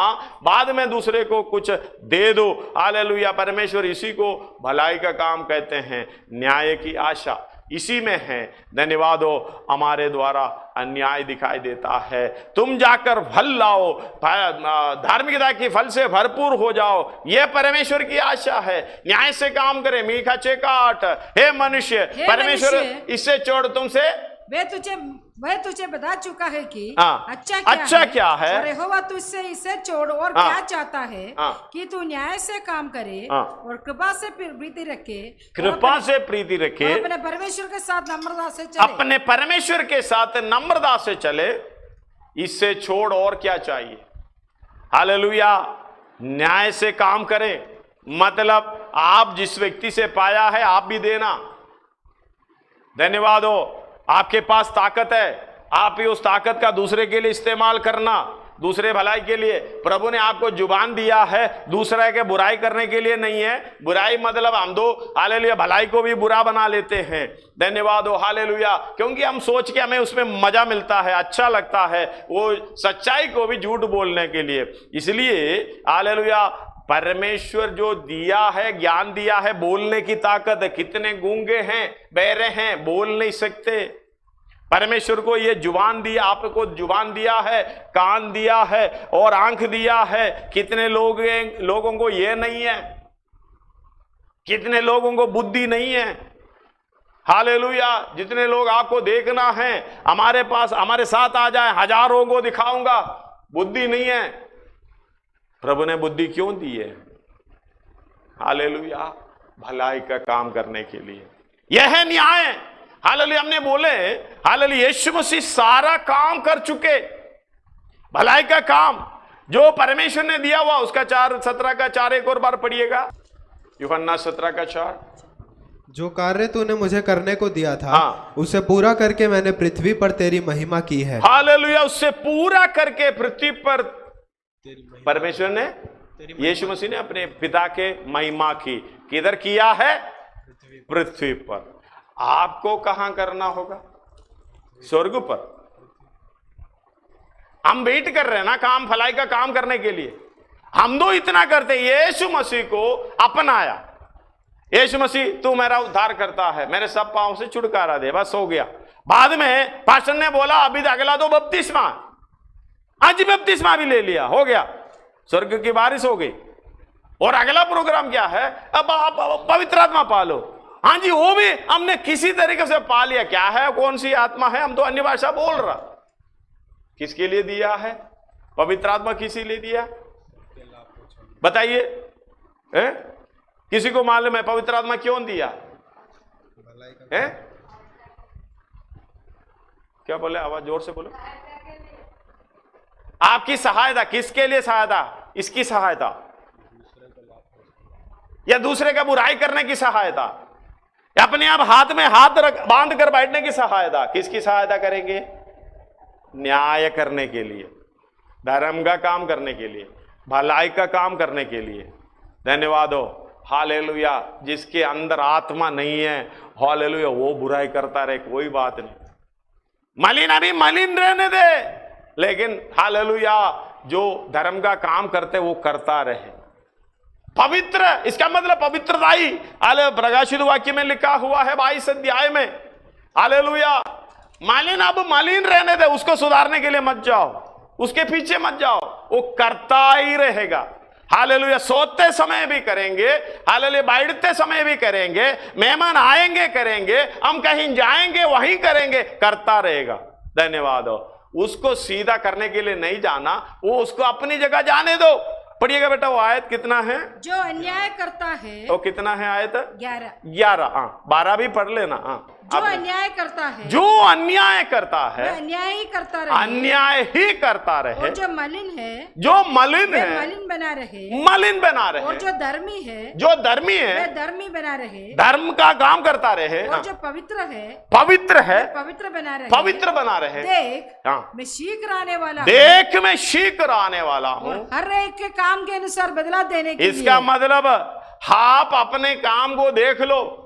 बाद में दूसरे को कुछ दे दो। हालेलुया। परमेश्वर इसी को भलाई का काम कहते हैं। न्याय की आशा इसी में है। धन्यवाद हो। हमारे द्वारा अन्याय दिखाई देता है, तुम जाकर फल लाओ, धार्मिकता के फल से भरपूर हो जाओ, यह परमेश्वर की आशा है। न्याय से काम करे। मीका 6 का 8। हे मनुष्य, परमेश्वर इससे छोड़ तुमसे, वह तुझे बता चुका है कि अच्छा क्या है, और यहोवा तुझसे इसे छोड़ और क्या चाहता है, कि तू न्याय से काम करे और कृपा से प्रीति रखे, कृपा से प्रीति रखे, अपने परमेश्वर के साथ नम्रता से चले, अपने परमेश्वर के साथ नम्रता से चले। इससे छोड़ और क्या चाहिए? हालेलुया। न्याय से काम करें, मतलब आप जिस व्यक्ति से पाया है आप भी देना। धन्यवाद हो। आपके पास ताकत है, आप ही उस ताकत का दूसरे के लिए इस्तेमाल करना, दूसरे भलाई के लिए। प्रभु ने आपको जुबान दिया है दूसरे के बुराई करने के लिए नहीं है। बुराई मतलब हम दो हालेलुया भलाई को भी बुरा बना लेते हैं। धन्यवाद हो। हालेलुया। क्योंकि हम सोच के हमें उसमें मजा मिलता है, अच्छा लगता है, वो सच्चाई को भी झूठ बोलने के लिए। इसलिए हालेलुया परमेश्वर जो दिया है, ज्ञान दिया है, बोलने की ताकत है। कितने गूंगे हैं, बहरे हैं, बोल नहीं सकते। परमेश्वर को ये जुबान दिया, आपको जुबान दिया है, कान दिया है और आंख दिया है। कितने लोगों को ये नहीं है, कितने लोगों को बुद्धि नहीं है। हालेलुया। जितने लोग आपको देखना है, हमारे पास, हमारे साथ आ जाए, हजारों को दिखाऊंगा, बुद्धि नहीं है। प्रभु ने बुद्धि क्यों दी है? हालेलुया, भलाई का काम करने के लिए। यह है न्याय। हालेलुया, हमने बोले हालेलुया, यीशु मसीह सारा काम कर चुके। भलाई का काम जो परमेश्वर ने दिया हुआ, उसका 4:17 का 4 एक और बार पढ़िएगा, यूहन्ना 17 का 4। जो कार्य तूने मुझे करने को दिया था, उसे पूरा करके मैंने पृथ्वी पर तेरी महिमा की है। हालेलुया, उससे पूरा करके पृथ्वी पर परमेश्वर ने, यीशु मसीह ने अपने पिता के महिमा की। किधर किया है? पृथ्वी पर। आपको कहां करना होगा? स्वर्ग पर। हम वेट कर रहे हैं ना काम, भलाई का काम करने के लिए। हम तो इतना करते, यीशु मसीह को अपनाया। यीशु मसीह तू मेरा उद्धार करता है, मेरे सब पांव से छुटकारा दे, बस हो गया। बाद में पास्टर ने बोला अभी अगला तो बपतिस्मा, आज बपतिस्मा भी ले लिया, हो गया, स्वर्ग की बारिश हो गई। और अगला प्रोग्राम क्या है? अब आप पवित्र आत्मा पालो। हाँ जी, वो भी हमने किसी तरीके से पा लिया। क्या है, कौन सी आत्मा है? हम तो अन्य भाषा बोल रहा। किसके लिए दिया है पवित्र आत्मा? किसी लिए दिया बताइए? किसी को मालूम है पवित्र आत्मा क्यों दिया है? क्या बोले? आवाज जोर से बोलो। आपकी सहायता। किसके लिए सहायता? इसकी सहायता या दूसरे का बुराई करने की सहायता, या अपने आप हाथ में हाथ बांध कर बैठने की सहायता? किसकी सहायता करेंगे? न्याय करने के लिए, धर्म का काम करने के लिए, भलाई का काम करने के लिए। धन्यवाद हो। हालेलुया। जिसके अंदर आत्मा नहीं है, हालेलुया, वो बुराई करता रहे, कोई बात नहीं। मलिन अभी मलिन रहने दे, लेकिन हालेलुया जो धर्म का काम करते वो करता रहे। पवित्र, इसका मतलब पवित्रताई। प्रकाशित वाक्य में लिखा हुआ है 22 अध्याय में, हालेलुया, मलिन अब मलिन रहने दे, उसको सुधारने के लिए मत जाओ, उसके पीछे मत जाओ, वो करता ही रहेगा। हालेलुया। सोते समय भी करेंगे, हालेलुया, बैठते समय भी करेंगे, मेहमान आएंगे करेंगे, हम कहीं जाएंगे वहीं करेंगे, करता रहेगा। धन्यवाद हो। उसको सीधा करने के लिए नहीं जाना, वो उसको अपनी जगह जाने दो। पढ़िएगा बेटा वो आयत कितना है? जो अन्याय करता है। वो कितना है आयत? 11। हाँ, 12 भी पढ़ लेना। हाँ, जो अन्याय करता है, जो अन्याय करता है, अन्याय ही करता रहे, अन्याय ही करता रहे। और जो मलिन है, जो मलिन है, मलिन बना रहे, मलिन बना रहे। और जो धर्मी है, जो धर्मी है, वह धर्मी बना रहे, धर्म का काम करता रहे। और जो पवित्र है, पवित्र है, पवित्र बना रहे, पवित्र बना रहे। देख, हाँ, मैं शीघ्र आने वाला हूँ। देख, मैं शीघ्र आने वाला हूँ, हर एक के काम के अनुसार बदला देने के लिए। इसका मतलब आप अपने काम को देख लो।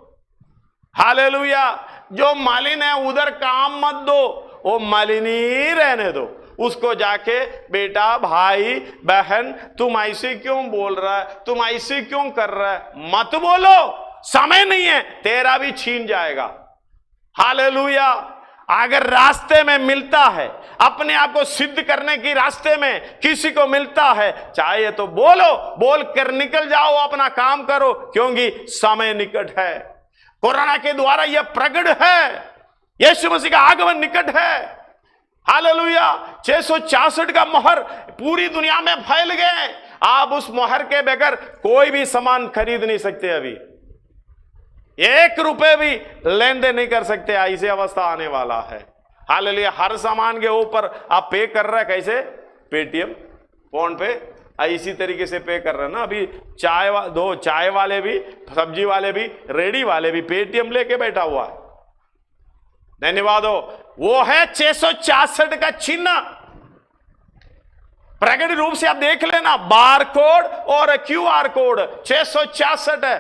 हालेलुया। जो मलिन है उधर काम मत दो, वो मलिन ही रहने दो। उसको जाके बेटा, भाई, बहन, तुम ऐसे क्यों बोल रहा है, तुम ऐसे क्यों कर रहा है, मत बोलो। समय नहीं है, तेरा भी छीन जाएगा। हालेलुया। अगर रास्ते में मिलता है, अपने आप को सिद्ध करने की रास्ते में किसी को मिलता है, चाहे तो बोलो, बोल कर निकल जाओ, अपना काम करो, क्योंकि समय निकट है। कोरोना के द्वारा यह प्रकट है, यीशु मसीह का आगमन निकट है। हालेलुया। 666 का मोहर पूरी दुनिया में फैल गए। आप उस मोहर के बगैर कोई भी सामान खरीद नहीं सकते। अभी 1 रुपए भी लेन देन नहीं कर सकते, ऐसी अवस्था आने वाला है। हालेलुया। हर सामान के ऊपर आप पे कर रहे हैं, कैसे? पेटीएम, फोन पे, इसी तरीके से पे कर रहे हैं ना। अभी चाय वाले भी, सब्जी वाले भी, रेडी वाले भी पेटीएम लेके बैठा हुआ है। धन्यवाद हो। वो है 666 का चिन्ह। प्रकट रूप से आप देख लेना, बार कोड और QR कोड 666 है।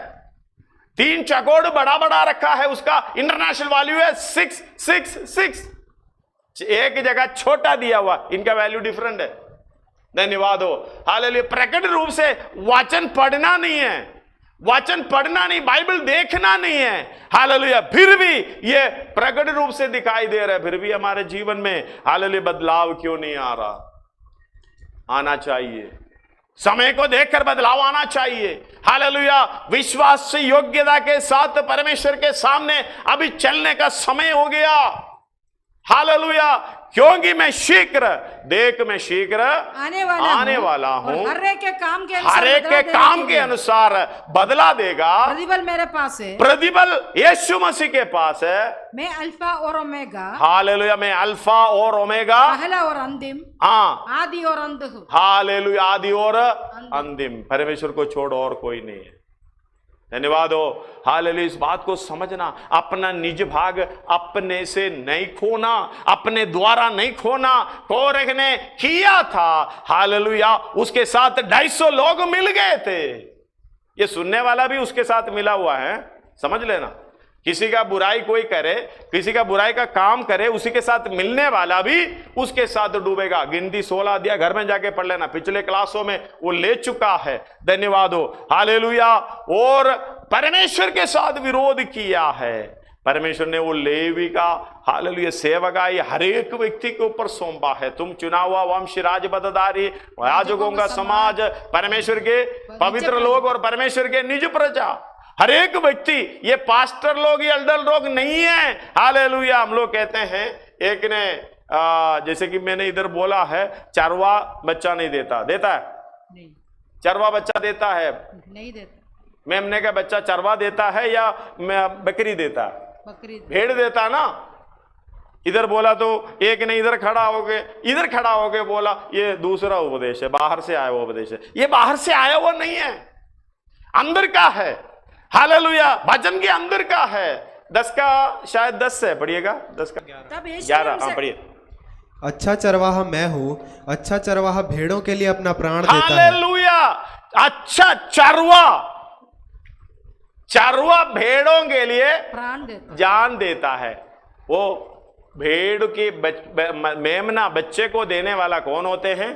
3 चकोड़ बड़ा बड़ा रखा है, उसका इंटरनेशनल वैल्यू है 666। एक जगह छोटा दिया हुआ, इनका वैल्यू डिफरेंट है। धन्यवाद हो। हालेलुया। प्रकट रूप से वचन पढ़ना नहीं है, वचन पढ़ना नहीं, बाइबल देखना नहीं है। हालेलुया। फिर भी ये प्रकट रूप से दिखाई दे रहा है, फिर भी हमारे जीवन में हालेलुया बदलाव क्यों नहीं आ रहा? आना चाहिए। समय को देखकर बदलाव आना चाहिए। हालेलुया। विश्वास से योग्यता के साथ परमेश्वर के सामने अभी चलने का समय हो गया। हालेलुया। क्योंकि मैं शीघ्र, देख मैं शीघ्र आने वाला हूँ, हर एक के काम के अनुसार बदला देगा। प्रतिफल मेरे पास है, प्रतिफल यीशु मसीह के पास है। मैं अल्फा और ओमेगा, हालेलुया, मैं अल्फा और ओमेगा, पहला और अंतिम, हाँ, आदि और अंत हूँ। हालेलुया, आदि और अंतिम। परमेश्वर को छोड़ और कोई नहीं है। धन्यवाद हो। हालेलुया। इस बात को समझना, अपना निज भाग अपने से नहीं खोना, अपने द्वारा नहीं खोना। कोरह ने किया था, हालेलुया, उसके साथ 250 लोग मिल गए थे। ये सुनने वाला भी उसके साथ मिला हुआ है, समझ लेना। किसी का बुराई कोई करे, किसी का बुराई का काम करे, उसी के साथ मिलने वाला भी उसके साथ डूबेगा। गिनती 16 अध्याय घर में जाके पढ़ लेना, पिछले क्लासों में वो ले चुका है। धन्यवाद हो। हालेलुया। और परमेश्वर के साथ विरोध किया है। परमेश्वर ने वो लेवी का, हालेलुया, सेवकाई हर एक व्यक्ति के ऊपर सौंपा है। तुम चुना हुआ वंश, राज बददारी, याजकों का समाज, परमेश्वर के पवित्र लोग और परमेश्वर के निज प्रजा, हर एक व्यक्ति। ये पास्टर लोग, ये एल्डर लोग नहीं है। हालेलुया। हम लोग कहते हैं, एक ने जैसे कि मैंने इधर बोला है, चरवा बच्चा नहीं देता, देता है? नहीं। चरवा बच्चा देता है? नहीं देता। मेमने का बच्चा चरवा देता है या बकरी देता है? बकरी, भेड़ देता ना। इधर बोला तो एक ने इधर खड़ा होके बोला ये दूसरा उपदेश है, बाहर से आया हुआ उपदेश है। ये बाहर से आया हुआ नहीं है, अंदर का है। हालेलुया। वचन के अंदर का है। 10 का शायद 10 है, पढ़िएगा 10 का 11। हाँ, पढ़िए। अच्छा चरवाहा मैं हूँ, अच्छा चरवाहा भेड़ों के लिए अपना प्राण देता है। हालेलुया। अच्छा चरवा भेड़ों के लिए प्राण देता, जान देता है। वो भेड़ की मेमना बच्चे को देने वाला कौन होते हैं?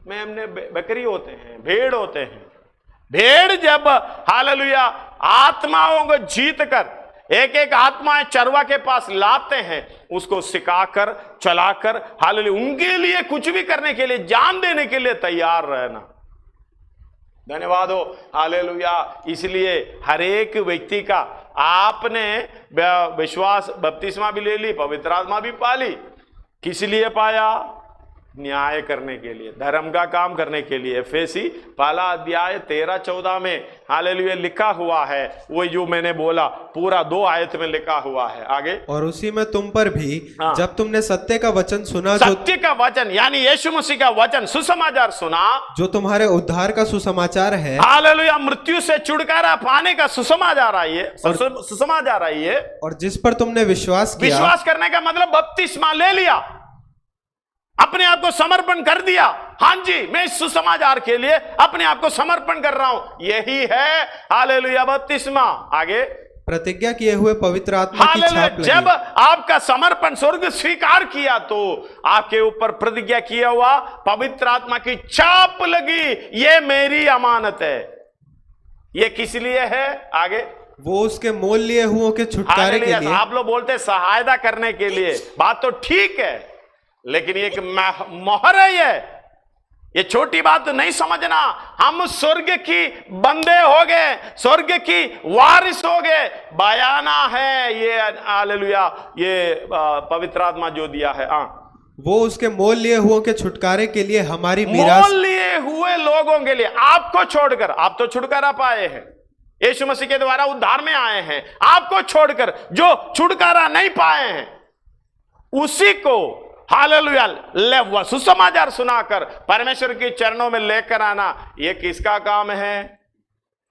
मेमने बकरी होते हैं, भेड़ होते हैं। भेड़ जब, हालेलुया, आत्माओं को जीत कर एक एक आत्माएं चरवा के पास लाते हैं, उसको सिखाकर, चलाकर, हालेलुया, उनके लिए कुछ भी करने के लिए, जान देने के लिए तैयार रहना। धन्यवाद हो। हालेलुया। इसलिए हर एक व्यक्ति का, आपने विश्वास, बपतिस्मा भी ले ली, पवित्र आत्मा भी पाली, किस लिए पाया? न्याय करने के लिए, धर्म का काम करने के लिए। एफेसी 1 अध्याय 13-14 में, हालेलुया, लिखा हुआ है। वो जो मैंने बोला पूरा 2 आयत में लिखा हुआ है। आगे, और उसी में तुम पर भी, जब तुमने सत्य का वचन सुना, सत्य का वचन यानी यीशु मसीह का वचन, सुसमाचार सुना, जो तुम्हारे उद्धार का सुसमाचार है। हालेलुया। मृत्यु से छुटकारा पाने का सुसमाचार आई है, सुसमाचार आई है। और जिस पर तुमने विश्वास किया। विश्वास करने का मतलब बपतिस्मा ले लिया, अपने आप को समर्पण कर दिया। हां जी, मैं इस सुसमाचार के लिए अपने आप को समर्पण कर रहा हूं। यही है, हालेलुया, बपतिस्मा। आगे, प्रतिज्ञा किए हुए पवित्र आत्मा की छाप लगी। जब आपका समर्पण स्वर्ग स्वीकार किया तो आपके ऊपर प्रतिज्ञा किया हुआ पवित्र आत्मा की छाप लगी। ये मेरी अमानत है। ये किस लिए है? आगे, वो उसके मोल लिए हुओं के छुटकारे के लिए। आप लोग बोलते सहायता करने के लिए, बात तो ठीक है, लेकिन एक मोहर है ये छोटी बात नहीं समझना। हम स्वर्ग की बंदे हो गए, स्वर्ग की वारिस हो गए। बयाना है ये, हालेलुया, ये पवित्र आत्मा जो दिया है। वो उसके मोल लिए हुओं के छुटकारे के लिए हमारी मीरास, मोल लिए हुए लोगों के लिए, आपको छोड़कर। आप तो छुटकारा पाए हैं, यीशु मसीह के द्वारा उद्धार में आए हैं। आपको छोड़कर जो छुटकारा नहीं पाए हैं, उसी को, हालेलुया, सुसमाचार सुनाकर परमेश्वर के चरणों में लेकर आना, ये किसका काम है?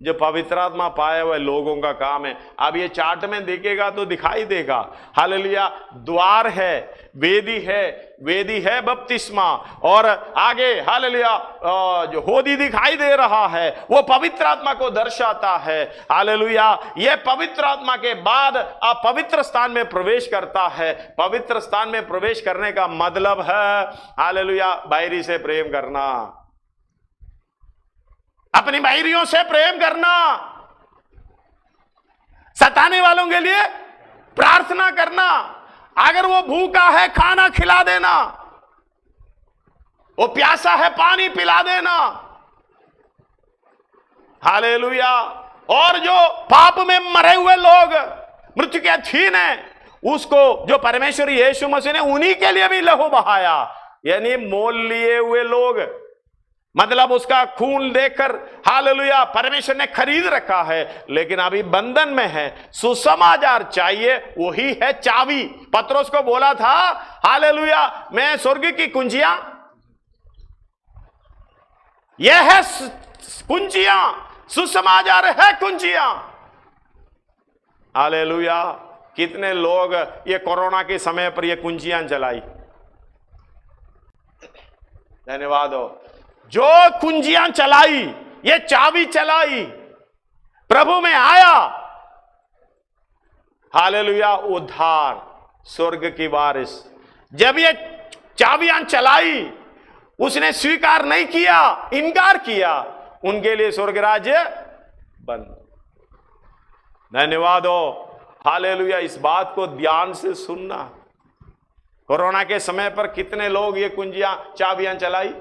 जो पवित्र आत्मा पाए हुए लोगों का काम है। अब ये चार्ट में दिखेगा तो दिखाई देगा। हालेलुया, द्वार है, वेदी है बपतिस्मा, और आगे हालेलुया जो होदी दिखाई दे रहा है वो पवित्र आत्मा को दर्शाता है। हालेलुया, ये पवित्र आत्मा के बाद आप पवित्र स्थान में प्रवेश करता है। पवित्र स्थान में प्रवेश करने का मतलब है, हालेलुया, बाहरी से प्रेम करना, अपनी बाहरियों से प्रेम करना, सताने वालों के लिए प्रार्थना करना, अगर वो भूखा है खाना खिला देना, वो प्यासा है पानी पिला देना। हालेलुया। और जो पाप में मरे हुए लोग, मृत्यु के अधीन है, उसको जो परमेश्वर यीशु मसीह ने उन्हीं के लिए भी लहू बहाया, यानी मोल लिए हुए लोग, मतलब उसका खून देकर हालेलुया परमेश्वर ने खरीद रखा है, लेकिन अभी बंधन में है। सुसमाचार चाहिए, वही है चाबी। पतरस को बोला था हालेलुया मैं स्वर्ग की कुंजियां, यह है कुंजियां, सुसमाचार है कुंजियां। हालेलुया। कितने लोग ये कोरोना के समय पर ये कुंजियां जलाई, धन्यवाद हो। जो कुंजियां चलाई, ये चाबी चलाई, प्रभु में आया, हालेलुया, उद्धार, स्वर्ग की वारिस। जब ये चाबियां चलाई, उसने स्वीकार नहीं किया, इनकार किया, उनके लिए स्वर्ग राज्य बंद। धन्यवाद हो, हालेलुया। इस बात को ध्यान से सुनना। कोरोना के समय पर कितने लोग ये कुंजियां चाबियां चलाई,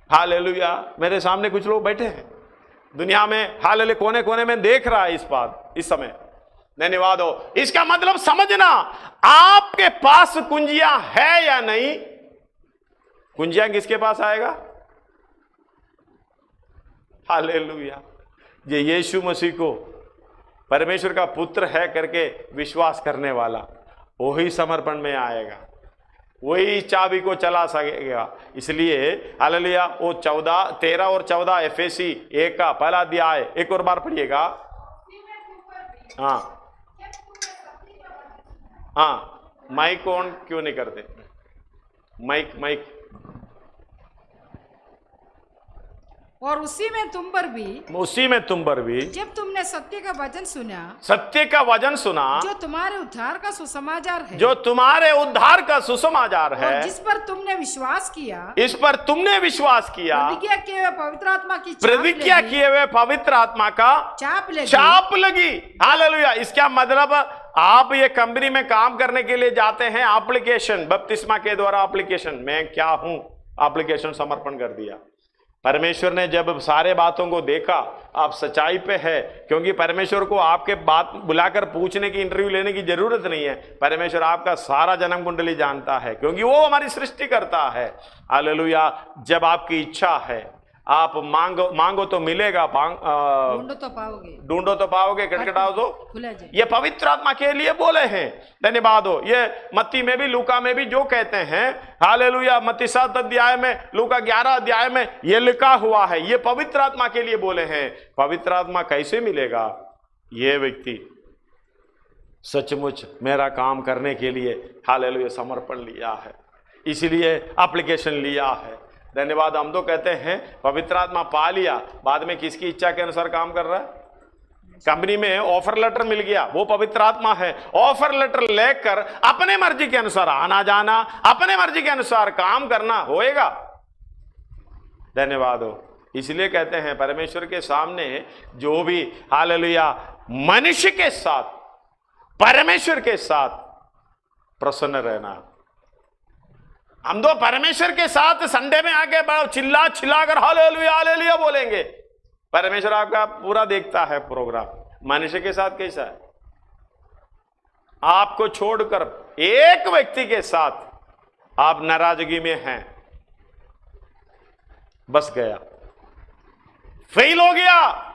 हालेलुया। मेरे सामने कुछ लोग बैठे हैं दुनिया में, हालेलुया, कोने कोने में देख रहा है इस समय। धन्यवाद हो। इसका मतलब समझना, आपके पास कुंजियां है या नहीं। कुंजियां किसके पास आएगा? हालेलुया। ये यीशु मसीह को परमेश्वर का पुत्र है करके विश्वास करने वाला, वही समर्पण में आएगा, वही चाबी को चला सकेगा। इसलिए हालेलुया, वो 13 और 14 एफएसी 1 का पहला अध्याय, एक और बार पढ़िएगा। हाँ हाँ, माइक ऑन क्यों नहीं करते? माइक। और उसी में तुम पर भी जब तुमने सत्य का वचन सुना, जो तुम्हारे उद्धार का सुसमाचार है, और जिस पर तुमने विश्वास किया, प्रतिज्ञा किए हुए पवित्र आत्मा का चाप लगी। हालेलुया। इसका मतलब आप ये कंपनी में काम करने के लिए जाते हैं, एप्लीकेशन, बपतिस्मा के द्वारा एप्लीकेशन, मैं क्या हूं, एप्लीकेशन समर्पण कर दिया। परमेश्वर ने जब सारे बातों को देखा, आप सच्चाई पे है, क्योंकि परमेश्वर को आपके बात बुलाकर पूछने की, इंटरव्यू लेने की जरूरत नहीं है। परमेश्वर आपका सारा जन्म कुंडली जानता है, क्योंकि वो हमारी सृष्टि करता है। हालेलुया। जब आपकी इच्छा है, आप मांगो तो मिलेगा, ढूंढो तो पाओगे, खटखटाओ तो खुला जाए। ये पवित्र आत्मा के लिए बोले हैं। धन्यवाद हो। ये मत्ती में भी, लूका में भी जो कहते हैं, हालेलुया, मत्ती 7 अध्याय में, लूका 11 अध्याय में ये लिखा हुआ है, ये पवित्र आत्मा के लिए बोले हैं। पवित्र आत्मा कैसे मिलेगा? ये व्यक्ति सचमुच मेरा काम करने के लिए हालेलुया समर्पण लिया है, इसलिए एप्लीकेशन लिया है। धन्यवाद। हम तो कहते हैं पवित्र आत्मा पा लिया, बाद में किसकी इच्छा के अनुसार काम कर रहा है? कंपनी में ऑफर लेटर मिल गया, वो पवित्र आत्मा है। ऑफर लेटर लेकर अपने मर्जी के अनुसार आना जाना, अपने मर्जी के अनुसार काम करना होएगा। धन्यवाद हो। इसलिए कहते हैं परमेश्वर के सामने जो भी हालेलुया मनुष्य के साथ, परमेश्वर के साथ प्रसन्न रहना। हम तो परमेश्वर के साथ संडे में आके चिल्ला कर हालेलुया हालेलुया बोलेंगे। परमेश्वर आपका पूरा देखता है प्रोग्राम। मनुष्य के साथ कैसा है? आपको छोड़कर एक व्यक्ति के साथ आप नाराजगी में हैं, बस गया, फेल हो गया।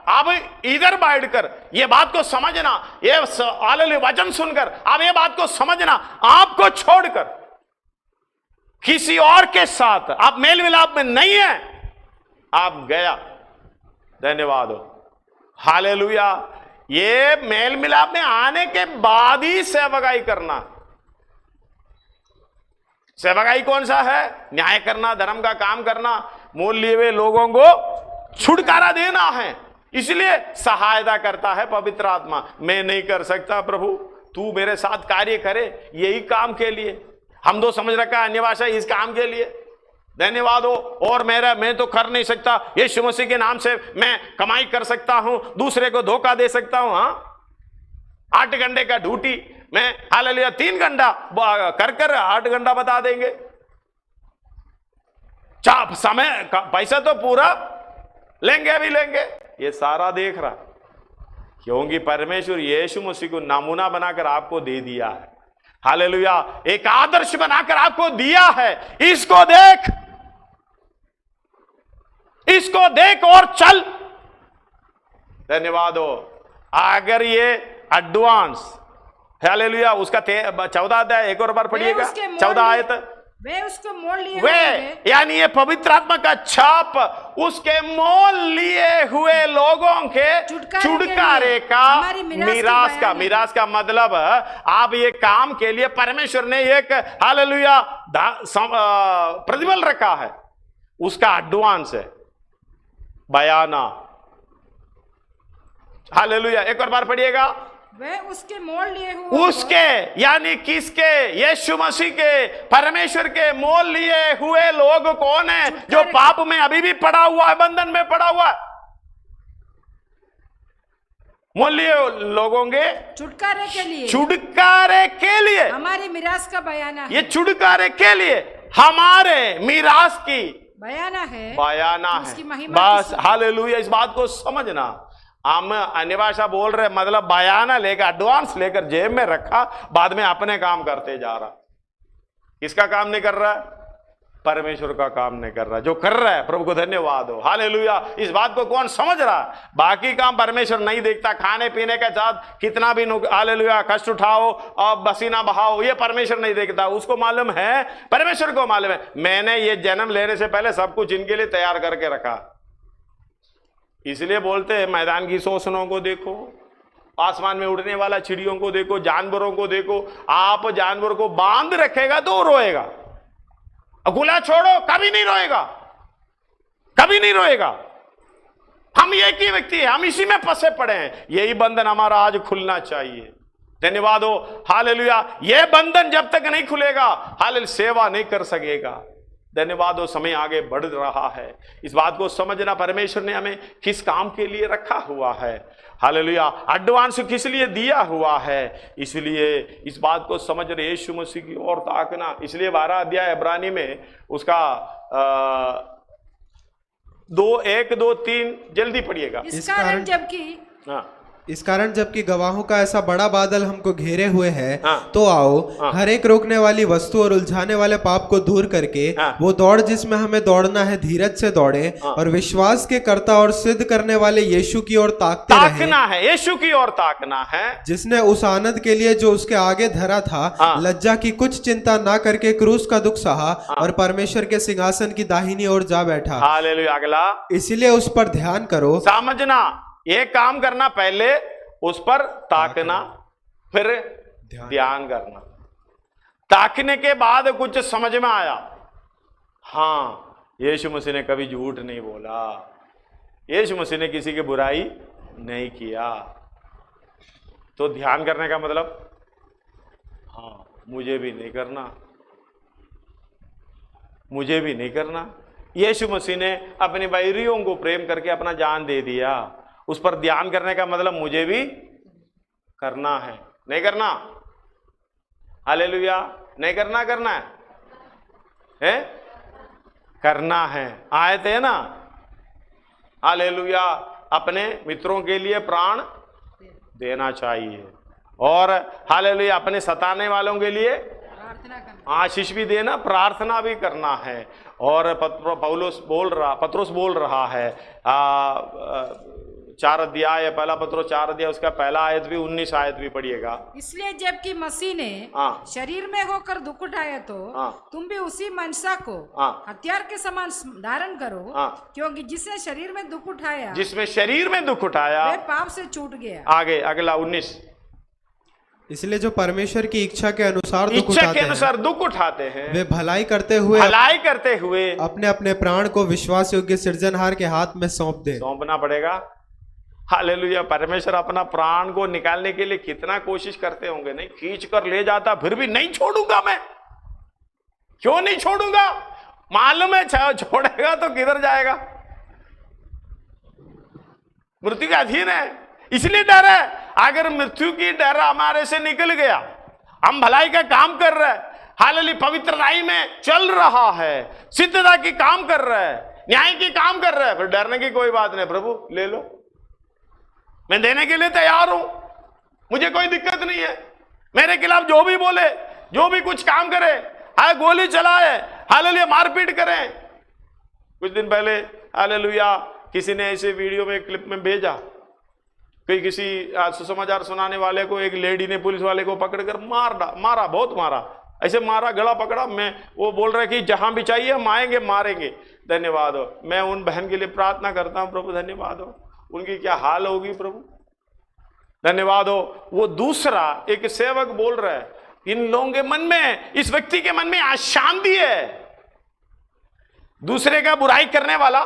आप इधर बैठकर ये बात को समझना, ये हालेलुया वचन सुनकर आप ये बात को समझना, आपको छोड़कर किसी और के साथ आप मेल मिलाप में नहीं है, आप गया। धन्यवाद हो। हालेलुया। ये मेल मिलाप में आने के बाद ही सेवकाई करना। सेवकाई कौन सा है? न्याय करना, धर्म का काम करना, मोल लिए हुए लोगों को छुटकारा देना है। इसलिए सहायता करता है पवित्र आत्मा। मैं नहीं कर सकता प्रभु, तू मेरे साथ कार्य करे, यही काम के लिए हम तो समझ रखा है अन्य भाषा इस काम के लिए। धन्यवाद हो। और मैं तो कर नहीं सकता, यीशु मसीह के नाम से मैं कमाई कर सकता हूं, दूसरे को धोखा दे सकता हूं। हाँ, 8 घंटे का ड्यूटी मैं हालेलुया 3 घंटा कर 8 घंटा बता देंगे। चाप समय पैसा तो पूरा लेंगे, अभी लेंगे। ये सारा देख रहा, क्योंकि परमेश्वर यीशु मसीह को नमूना बनाकर आपको दे दिया है। हालेलुया, एक आदर्श बनाकर आपको दिया है। इसको देख, इसको देख और चल। धन्यवाद हो। अगर ये एडवांस, हालेलुया, उसका 14 अध्याय एक और बार पढ़िएगा, 14 आयत। वे उसको मोल लिए वे यानी ये पवित्र आत्मा का छाप उसके मोल लिए हुए लोगों के छुटकारे का मिरास का मतलब आप ये काम के लिए परमेश्वर ने एक हालेलुया प्रतिबल रखा है, उसका एडवांस है बयाना। हालेलुया, एक और बार पढ़िएगा। वे उसके मोल लिए हुए, उसके यानी किसके? यीशु मसीह के, परमेश्वर के मोल लिए हुए लोग कौन है? जो पाप में अभी भी पड़ा हुआ है, बंधन में पड़ा हुआ है। मोल लिए लोगों के छुटकारे के लिए, छुटकारे के लिए हमारी मिरास का बयाना है। ये छुटकारे के लिए हमारे मिरास की बयाना है, बस। हालेलुया, इस बात को समझना। हम अन्य भाषा बोल रहे, मतलब बयाना लेकर, एडवांस लेकर जेब में रखा, बाद में अपने काम करते जा रहा। किसका काम नहीं कर रहा है? परमेश्वर का काम नहीं कर रहा। जो कर रहा है, प्रभु को धन्यवाद हो। हालेलुया, इस बात को कौन समझ रहा है? बाकी काम परमेश्वर नहीं देखता। खाने पीने के साथ कितना भी हालेलुया कष्ट उठाओ और पसीना बहाओ, ये परमेश्वर नहीं देखता। उसको मालूम है, परमेश्वर को मालूम है, मैंने ये जन्म लेने से पहले सब कुछ इनके लिए तैयार करके रखा। इसलिए बोलते हैं, मैदान की शोषणों को देखो, आसमान में उड़ने वाला चिड़ियों को देखो, जानवरों को देखो। आप जानवर को बांध रखेगा तो रोएगा, खुला छोड़ो कभी नहीं रोएगा, कभी नहीं रोएगा। हम एक ही व्यक्ति है, हम इसी में फंसे पड़े हैं। यही बंधन हमारा आज खुलना चाहिए। धन्यवाद हो। हालेलुया, यह बंधन जब तक नहीं खुलेगा, हालेलुया, सेवा नहीं कर सकेगा। धन्यवाद हो। समय आगे बढ़ रहा है। इस बात को समझना, परमेश्वर ने हमें किस काम के लिए रखा हुआ है। हालेलुया, एडवांस किस लिए दिया हुआ है, इसलिए इस बात को समझ रहे, यीशु मसीह की ओर ताकना। इसलिए 12 अध्याय इब्रानी में उसका 1, 2, 3 जल्दी पढ़िएगा। इस कारण जबकि इस कारण जबकि गवाहों का ऐसा बड़ा बादल हमको घेरे हुए है, तो आओ हर एक रोकने वाली वस्तु और उलझाने वाले पाप को दूर करके वो दौड़ जिसमें हमें दौड़ना है धीरज से दौड़े, और विश्वास के कर्ता और सिद्ध करने वाले यीशु की ओर ताकना है। यीशु की ओर ताकना है, जिसने उस आनंद के लिए जो उसके आगे धरा था लज्जा की कुछ चिंता ना करके क्रूस का दुख सहा और परमेश्वर के सिंहासन की दाहिनी ओर जा बैठा। हालेलुया। अगला, इसलिए उस पर ध्यान करो। समझना, एक काम करना, पहले उस पर ताकना, फिर ध्यान करना। ताकने के बाद कुछ समझ में आया, हाँ, यीशु मसीह ने कभी झूठ नहीं बोला, यीशु मसीह ने किसी की बुराई नहीं किया। तो ध्यान करने का मतलब, हाँ, मुझे भी नहीं करना, मुझे भी नहीं करना। यीशु मसीह ने अपने बैरियों को प्रेम करके अपना जान दे दिया। उस पर ध्यान करने का मतलब मुझे भी करना है, नहीं करना? हालेलुया, नहीं करना, करना है, करना है। आयत है ना, हालेलुया, अपने मित्रों के लिए प्राण देना चाहिए, और हालेलुया अपने सताने वालों के लिए आशीष भी देना, प्रार्थना भी करना है। और पत्रोस बोल रहा है 4 अध्याय, पहला पत्रोस 4 अध्याय, उसका पहला आयत भी 19 आयत भी पढ़िएगा। इसलिए जबकि मसीह ने शरीर में होकर दुख उठाया, तो तुम भी उसी मनसा को हथियार के समान धारण करो, क्योंकि जिसने शरीर में दुख उठाया, जिसमें शरीर में दुख उठाया, वे पाप से छूट गया। आगे अगला 19, इसलिए जो परमेश्वर की इच्छा के अनुसार दुख उठाते हैं, वे भलाई करते हुए अपने अपने प्राण को विश्वास योग्य सृजनहार के हाथ में सौंपना पड़ेगा। हालेलुया, परमेश्वर अपना प्राण को निकालने के लिए कितना कोशिश करते होंगे, नहीं खींच कर ले जाता, फिर भी नहीं छोड़ूंगा मैं। क्यों नहीं छोड़ूंगा? मालूम है छोड़ेगा तो किधर जाएगा, मृत्यु के अधीन है, इसलिए डर है। अगर मृत्यु की डर हमारे से निकल गया, हम भलाई का काम कर रहे हैं, हालेलुया पवित्र राही में चल रहा है, सिद्धता की काम कर रहा है, न्याय की काम कर रहा है, फिर डरने की कोई बात नहीं। प्रभु ले लो, मैं देने के लिए तैयार हूं, मुझे कोई दिक्कत नहीं है। मेरे खिलाफ जो भी बोले, जो भी कुछ काम करे, हाय गोली चलाए, हालेलुया मारपीट करें। कुछ दिन पहले हालेलुया किसी ने ऐसे वीडियो में क्लिप में भेजा, कोई किसी सुसमाचार सुनाने वाले को एक लेडी ने पुलिस वाले को पकड़कर मारा, बहुत मारा, ऐसे मारा, गला पकड़ा। मैं वो बोल रहे कि जहां भी चाहिए हम आएंगे, मारेंगे। धन्यवाद हो, मैं उन बहन के लिए प्रार्थना करता हूं, प्रभु धन्यवाद हो, उनकी क्या हाल होगी प्रभु, धन्यवाद हो। वो दूसरा एक सेवक बोल रहा है, इन लोगों के मन में, इस व्यक्ति के मन में अशांति है। दूसरे का बुराई करने वाला,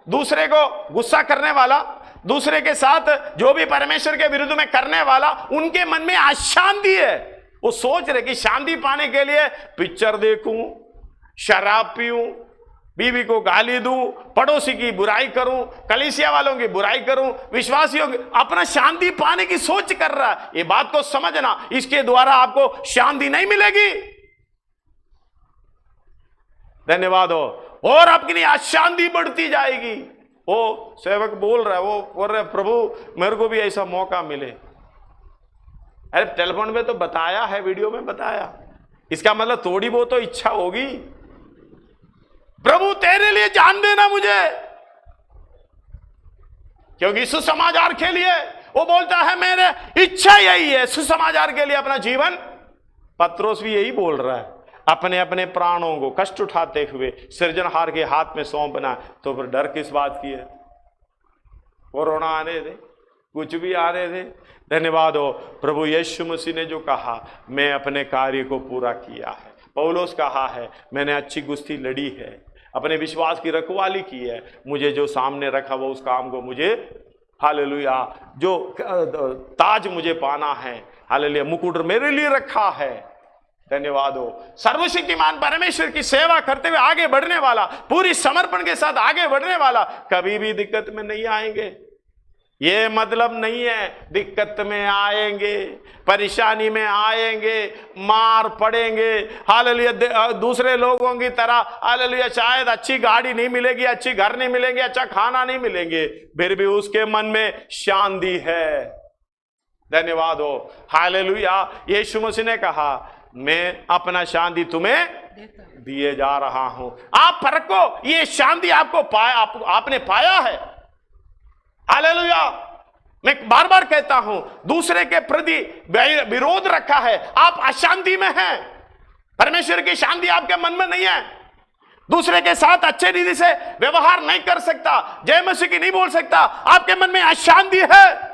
दूसरे को गुस्सा करने वाला, दूसरे के साथ जो भी परमेश्वर के विरुद्ध में करने वाला, उनके मन में अशांति है। वो सोच रहे कि शांति पाने के लिए पिक्चर देखूं, शराब पीऊं, बीवी को गाली दूं, पड़ोसी की बुराई करूं, कलीसिया वालों की बुराई करूं, विश्वासियों की, अपना शांति पाने की सोच कर रहा है। ये बात को समझना, इसके द्वारा आपको शांति नहीं मिलेगी। धन्यवाद हो, और अपनी अशांति बढ़ती जाएगी। वो सेवक बोल रहा है, वो बोल रहा है प्रभु मेरे को भी ऐसा मौका मिले। अरे टेलीफोन में तो बताया है, वीडियो में बताया, इसका मतलब थोड़ी बहुत तो इच्छा होगी। प्रभु तेरे लिए जान देना मुझे, क्योंकि सुसमाचार के लिए वो बोलता है मेरे इच्छा यही है, सुसमाचार के लिए अपना जीवन। पत्रोस भी यही बोल रहा है, अपने अपने प्राणों को कष्ट उठाते हुए सृजनहार के हाथ में सौंपना। तो फिर डर किस बात की है? कोरोना आने दे, कुछ भी आने दे। धन्यवाद हो, प्रभु यीशु मसीह ने जो कहा, मैं अपने कार्य को पूरा किया है। पौलुस कहा है, मैंने अच्छी कुश्ती लड़ी है, अपने विश्वास की रखवाली की है, मुझे जो सामने रखा वो उस काम को मुझे, हालेलुया, जो ताज मुझे पाना है, हालेलुया, मुकुट मेरे लिए रखा है। धन्यवाद हो, सर्वशक्तिमान परमेश्वर की सेवा करते हुए आगे बढ़ने वाला, पूरी समर्पण के साथ आगे बढ़ने वाला कभी भी दिक्कत में नहीं आएंगे। ये मतलब नहीं है दिक्कत में आएंगे, परेशानी में आएंगे, मार पड़ेंगे, हालेलुया, दूसरे लोगों की तरह, हालेलुया, शायद अच्छी गाड़ी नहीं मिलेगी, अच्छी घर नहीं मिलेंगे, अच्छा खाना नहीं मिलेंगे, फिर भी उसके मन में शांति है। धन्यवाद हो, हालेलुया। यीशु मसीह ने कहा, मैं अपना शांति तुम्हें दिए जा रहा हूं। आप परखो, ये शांति आपको पाया, आपने पाया है। हालेलुया। मैं बार बार कहता हूं, दूसरे के प्रति विरोध रखा है, आप अशांति में हैं। परमेश्वर की शांति आपके मन में नहीं है। दूसरे के साथ अच्छे रीति से व्यवहार नहीं कर सकता, जय मसीह की नहीं बोल सकता, आपके मन में अशांति है।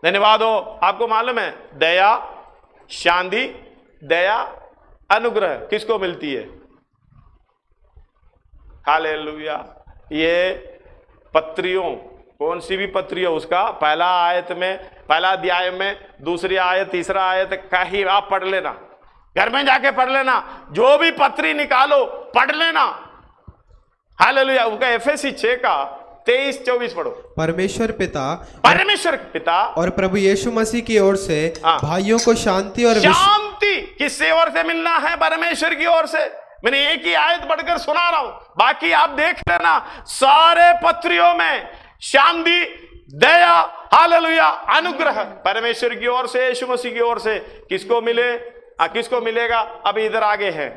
धन्यवाद हो। आपको मालूम है, दया, शांति, दया, अनुग्रह किसको मिलती है? हालेलुया। ये पत्रियों, कौन सी भी पत्री हो, उसका पहला आयत में, पहला अध्याय में, दूसरी आयत, तीसरा आयत कहीं आप पढ़ लेना, घर में जाके पढ़ लेना, जो भी पत्री निकालो पढ़ लेना। हालेलुया। उसका एफएससी 6 का 23-24 पढ़ो। परमेश्वर पिता और प्रभु यीशु मसीह की ओर से भाइयों को शांति और शांति किससे ओर से मिलना है? परमेश्वर की ओर से। मैंने एक ही आयत पढ़कर सुना रहा हूं, बाकी आप देख लेना। सारे पत्रियों में शांति, दया, हालेलुया, अनुग्रह परमेश्वर की ओर से, यीशु मसीह की ओर से किसको मिले, किसको मिलेगा? अभी इधर आगे है।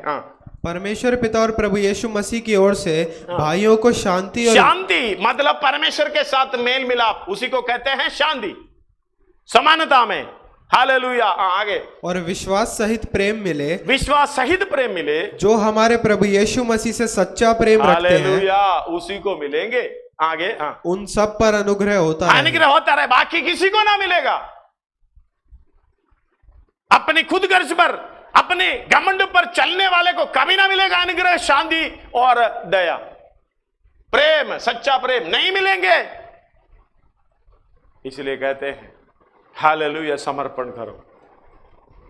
परमेश्वर पिता और प्रभु यीशु मसीह की ओर से भाइयों को शांति और शांति मतलब परमेश्वर के साथ मेल मिलाप, उसी को कहते हैं शांति, समानता में। हालेलुया। आगे। और विश्वास सहित प्रेम मिले, विश्वास सहित प्रेम मिले, जो हमारे प्रभु यीशु मसीह से सच्चा प्रेम रखते हैं। हालेलुया। उसी को मिलेंगे। आगे। उन सब पर अनुग्रह होता है, अनुग्रह होता रहे, बाकी किसी को ना मिलेगा। अपनी खुद गर्ज पर, अपने घमंड पर चलने वाले को कभी ना मिलेगा अनुग्रह, शांति और दया, प्रेम, सच्चा प्रेम नहीं मिलेंगे। इसलिए कहते हैं हालेलुया, समर्पण करो।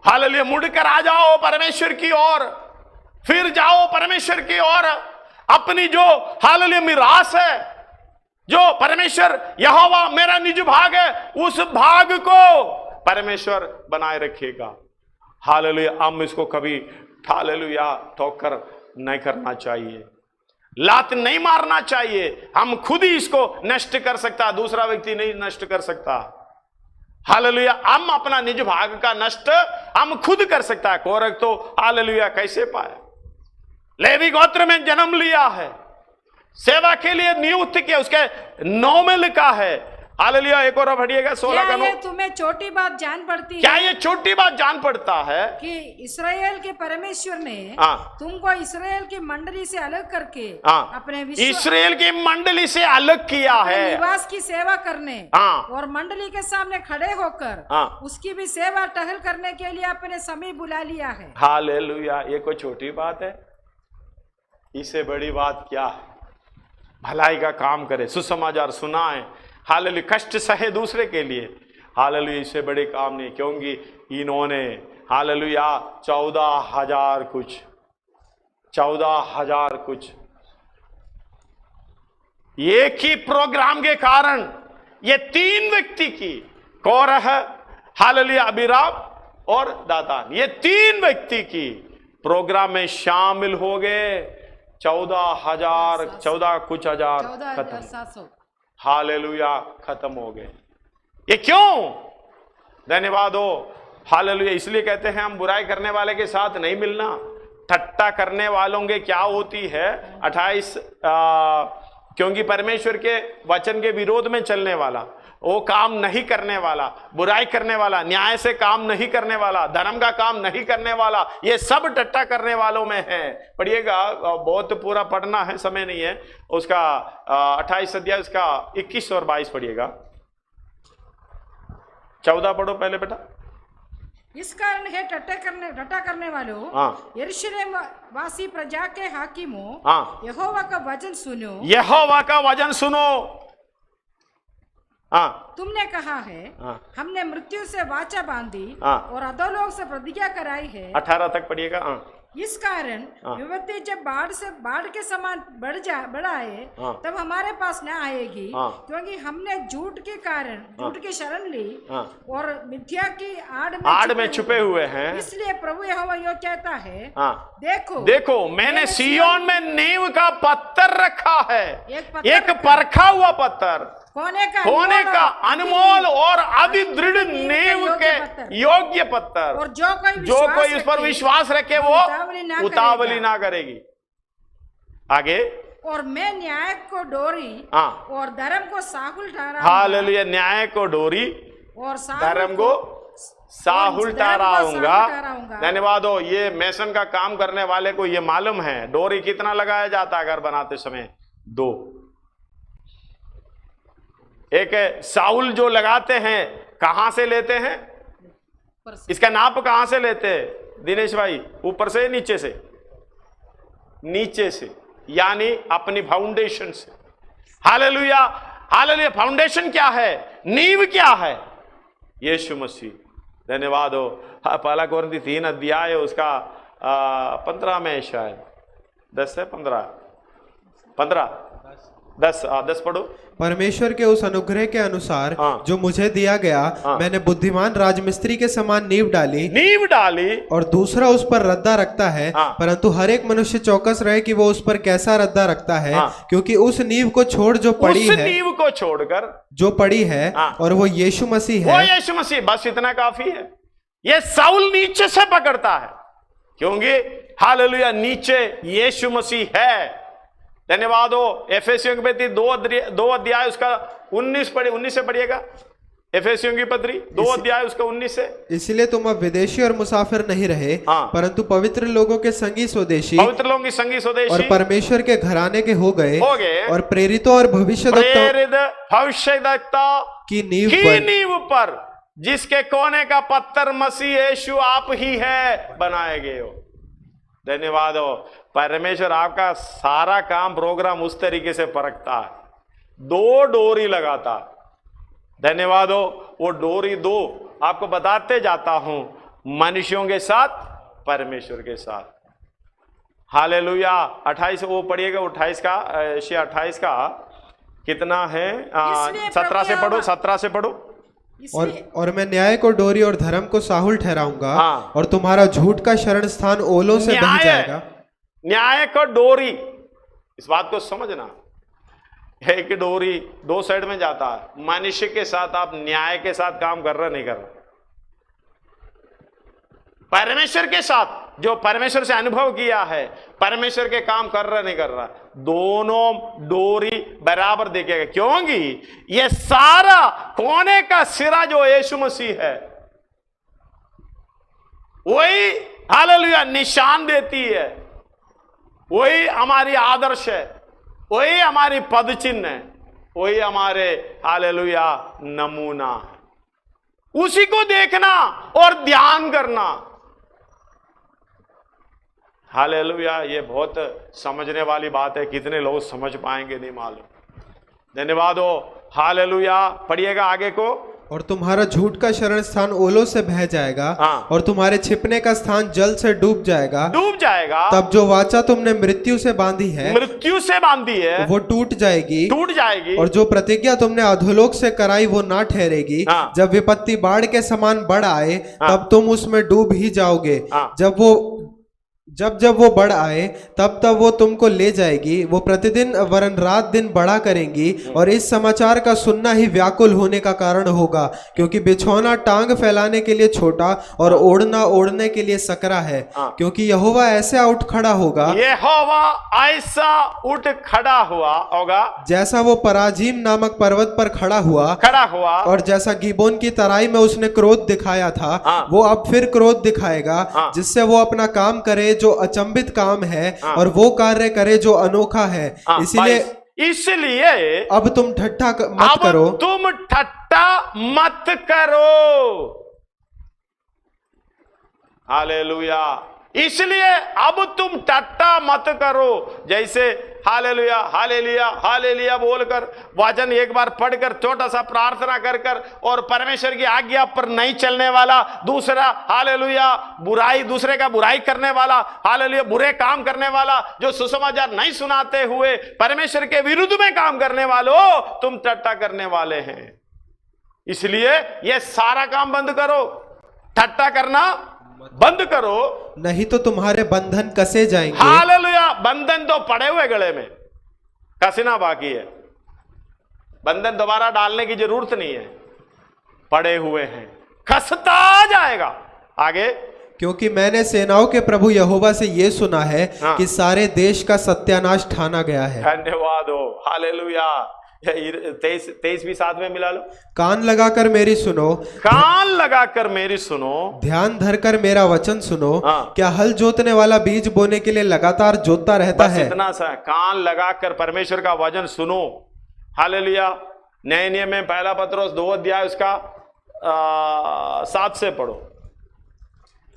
हालेलुया, मुड़कर आ जाओ परमेश्वर की ओर, फिर जाओ परमेश्वर की ओर। अपनी जो हालेलुया मिरास है, जो परमेश्वर यहोवा मेरा निज भाग है, उस भाग को परमेश्वर बनाए रखेगा। हालेलुया। हम इसको कभी हालेलुया ठोकर नहीं करना चाहिए। लात नहीं मारना चाहिए। हम खुद ही इसको नष्ट कर सकता, दूसरा व्यक्ति नहीं नष्ट कर सकता। हालेलुया। हम अपना निज भाग का नष्ट हम खुद कर सकता है। कोरह तो हालेलुया कैसे पाए? लेवी गोत्र में जन्म लिया है, सेवा के लिए नियुक्त किया, उसके 9 में लिखा है। हालेलुया। एक और पढ़िएगा 16 का 9। तुम्हें छोटी बात जान पड़ती है? क्या ये छोटी बात जान पड़ता है कि इस्राएल के परमेश्वर ने तुमको इस्राएल की मंडली से अलग करके अपने इस्राएल की मंडली से अलग किया है, निवास की सेवा करने और मंडली के सामने खड़े होकर उसकी भी सेवा टहल करने के लिए अपने समय बुला लिया है। हालेलुया। ये कोई छोटी बात है? इससे बड़ी बात क्या है? भलाई का काम करे, सुसमाचार सुनाए, हालेलुया, कष्ट सहे दूसरे के लिए। हालेलुया। इससे बड़े काम नहीं, क्योंकि इन्होंने हालेलुया 14,000 कुछ एक ही प्रोग्राम के कारण ये 3 व्यक्ति की, कोरह, हालेलुया, अबीराम और दातान, ये 3 व्यक्ति की प्रोग्राम में शामिल हो गए। 14 कुछ हजार खत्म, हालेलुया, खत्म हो गए। ये क्यों? धन्यवाद हो। हालेलुया। इसलिए कहते हैं हम बुराई करने वाले के साथ नहीं मिलना। ठट्टा करने वालों के क्या होती है 28 क्योंकि परमेश्वर के वचन के विरोध में चलने वाला, वो काम नहीं करने वाला, बुराई करने वाला, न्याय से काम नहीं करने वाला, धर्म का काम नहीं करने वाला, ये सब टट्टा करने वालों में है। पढ़िएगा, बहुत पूरा पढ़ना है, समय नहीं है। उसका 28 अध्याय उसका 21 और 22 पढ़िएगा। 14 पढ़ो पहले बेटा। इस कारण है टट्टा करने वालों, यरूशलेम वासी प्रजा के हाकिमों, यहोवा का वचन सुनो, यहोवा का वचन सुनो। तुमने कहा है हमने मृत्यु से वाचा बांधी और अधोलोक से प्रतिज्ञा कराई है। 18 तक पढ़िएगा। इस कारण विपत्ति जब बाढ़ के समान बढ़ आए तब हमारे पास न आएगी, क्योंकि हमने झूठ के कारण झूठ की शरण ली और मिथ्या की आड़ में छुपे हुए हैं। इसलिए प्रभु यहोवा यो कहता है, देखो मैंने सिय्योन में नींव का पत्थर रखा है, एक परखा हुआ पत्थर, होने का अनमोल और अति दृढ़ नींव के योग्य पत्थर, और जो कोई उस पर विश्वास रखे वो उतावली ना करेगी। आगे, और मैं न्याय को डोरी और धर्म को साहुल ठहराऊंगा। हालेलुया। न्याय को डोरी और धर्म को साहुल ठहराऊंगा। धन्यवाद हो। ये मेसन का काम करने वाले को ये मालूम है डोरी कितना लगाया जाता है घर बनाते समय? 2। एक साउल जो लगाते हैं, कहां से लेते हैं? इसका नाप कहां से लेते हैं दिनेश भाई? ऊपर से, नीचे से? नीचे से, यानी अपनी फाउंडेशन से। हालेलुया। हालेलुया। फाउंडेशन क्या है? नींव क्या है? यीशु मसीह। धन्यवाद हो। पहला कोरिन्थी 3 अध्याय उसका 15 में शायद 10 से 15 10 पढ़ो। परमेश्वर के उस अनुग्रह के अनुसार जो मुझे दिया गया, मैंने बुद्धिमान राजमिस्त्री के समान नींव डाली और दूसरा उस पर रद्दा रखता है। परंतु हर एक मनुष्य चौकस रहे कि वो उस पर कैसा रद्दा रखता है, क्योंकि उस नींव को छोड़ जो पड़ी है, नींव को छोड़कर जो पड़ी है और वो यीशु मसीह है। वो यीशु मसीह, बस इतना काफी है। ये साउल नीचे से पकड़ता है, क्योंकि हालेलुया नीचे यीशु मसीह है। धन्यवाद हो। एफेसियों की पत्री 2 अध्याय उसका 19 से पढ़िएगा। एफेसियों की पत्री 2 अध्याय उसका 19 से। इसलिए तुम अब विदेशी और मुसाफिर नहीं रहे, परंतु पवित्र लोगों के संगी स्वदेशी और परमेश्वर के घराने के हो गए और प्रेरितों और भविष्यद्वक्ता की नींव पर जिसके कोने का पत्थर मसीह यीशु आप ही है बनाए गए हो। धन्यवाद हो। परमेश्वर आपका सारा काम प्रोग्राम उस तरीके से परखता है, 2 डोरी लगाता है। धन्यवाद हो। वो डोरी 2 आपको बताते जाता हूं, मनुष्यों के साथ, परमेश्वर के साथ। हालेलुया। 28 वो पढ़िएगा, 28 का कितना है? 17 से पढ़ो, 17 से पढ़ो। और मैं न्याय को डोरी और धर्म को साहुल ठहराऊंगा, और तुम्हारा झूठ का शरण स्थान ओलों से बह जाएगा। न्याय को डोरी, इस बात को समझना, एक डोरी दो साइड में जाता है। मनुष्य के साथ आप न्याय के साथ काम कर रहे नहीं कर रहे, परमेश्वर के साथ जो परमेश्वर से अनुभव किया है, परमेश्वर के काम कर रहा नहीं कर रहा, दोनों डोरी बराबर देखेगा। क्योंकि ये सारा कोने का सिरा जो यीशु मसीह है, वही हालेलुया निशान देती है, वही हमारी आदर्श है, वही हमारी पद चिन्ह है, वही हमारे हालेलुया नमूना है। उसी को देखना और ध्यान करना। हालेलुया, ये बहुत समझने वाली बात है। कितने लोग समझ पाएंगे नहीं मालूम। धन्यवाद हो। हालेलुया, पढ़िएगा आगे को। और तुम्हारा झूठ का शरण स्थान ओलों से बह जाएगा, और तुम्हारे छिपने का स्थान जल से डूब जाएगा। तब जो वाचा तुमने मृत्यु से बांधी है वो टूट जाएगी। और जो प्रतिज्ञा तुमने अधोलोक से कराई वो ना ठहरेगी। जब विपत्ति बाढ़ के समान बढ़ आए तब तुम उसमें डूब ही जाओगे। जब वो बढ़ आए तब वो तुमको ले जाएगी। वो प्रतिदिन वरन रात दिन बढ़ा करेंगी, और इस समाचार का सुनना ही व्याकुल होने का कारण होगा। क्योंकि बिछौना टांग फैलाने के लिए छोटा और ओढ़ना ओढ़ने के लिए सकरा है। क्योंकि यहोवा ऐसा उठ खड़ा होगा जैसा वो पराजीम नामक पर्वत पर खड़ा हुआ। और जैसा गिबोन की तराई में उसने क्रोध दिखाया था, वो अब फिर क्रोध दिखाएगा, जिससे वो अपना काम करे जो अचंभित काम है, और वो कार्य करे जो अनोखा है। इसलिए अब तुम ठट्ठा मत करो। हालेलुया, इसलिए अब तुम ठट्ठा मत करो। जैसे हालेलुया हालेलुया हालेलुया बोलकर वचन एक बार पढ़कर छोटा सा प्रार्थना कर और परमेश्वर की आज्ञा पर नहीं चलने वाला, दूसरा हालेलुया बुराई, दूसरे का बुराई करने वाला, हालेलुया बुरे काम करने वाला, जो सुसमाचार नहीं सुनाते हुए परमेश्वर के विरुद्ध में काम करने वालों, तुम ठट्ठा करने वाले हैं। इसलिए ये सारा काम बंद करो, ठट्ठा करना बंद करो, नहीं तो तुम्हारे बंधन कसे जाएंगे। हालेलुया, बंधन तो पड़े हुए गले में, कसना बाकी है। बंधन दोबारा डालने की जरूरत नहीं है, पड़े हुए हैं, कसता जाएगा। आगे, क्योंकि मैंने सेनाओं के प्रभु यहोवा से ये सुना है कि सारे देश का सत्यानाश ठाना गया है। धन्यवाद हो। हालेलुया। 23 साथ में मिला लो। कान लगाकर मेरी सुनो, ध्यान धरकर मेरा वचन सुनो। क्या हल जोतने वाला बीज बोने के लिए लगातार जोतता रहता है? इतना सा, कान लगाकर परमेश्वर का वचन सुनो। हालेलुया। नए नियम में 1 पत्रोस 2 अध्याय उसका 7 से पढ़ो।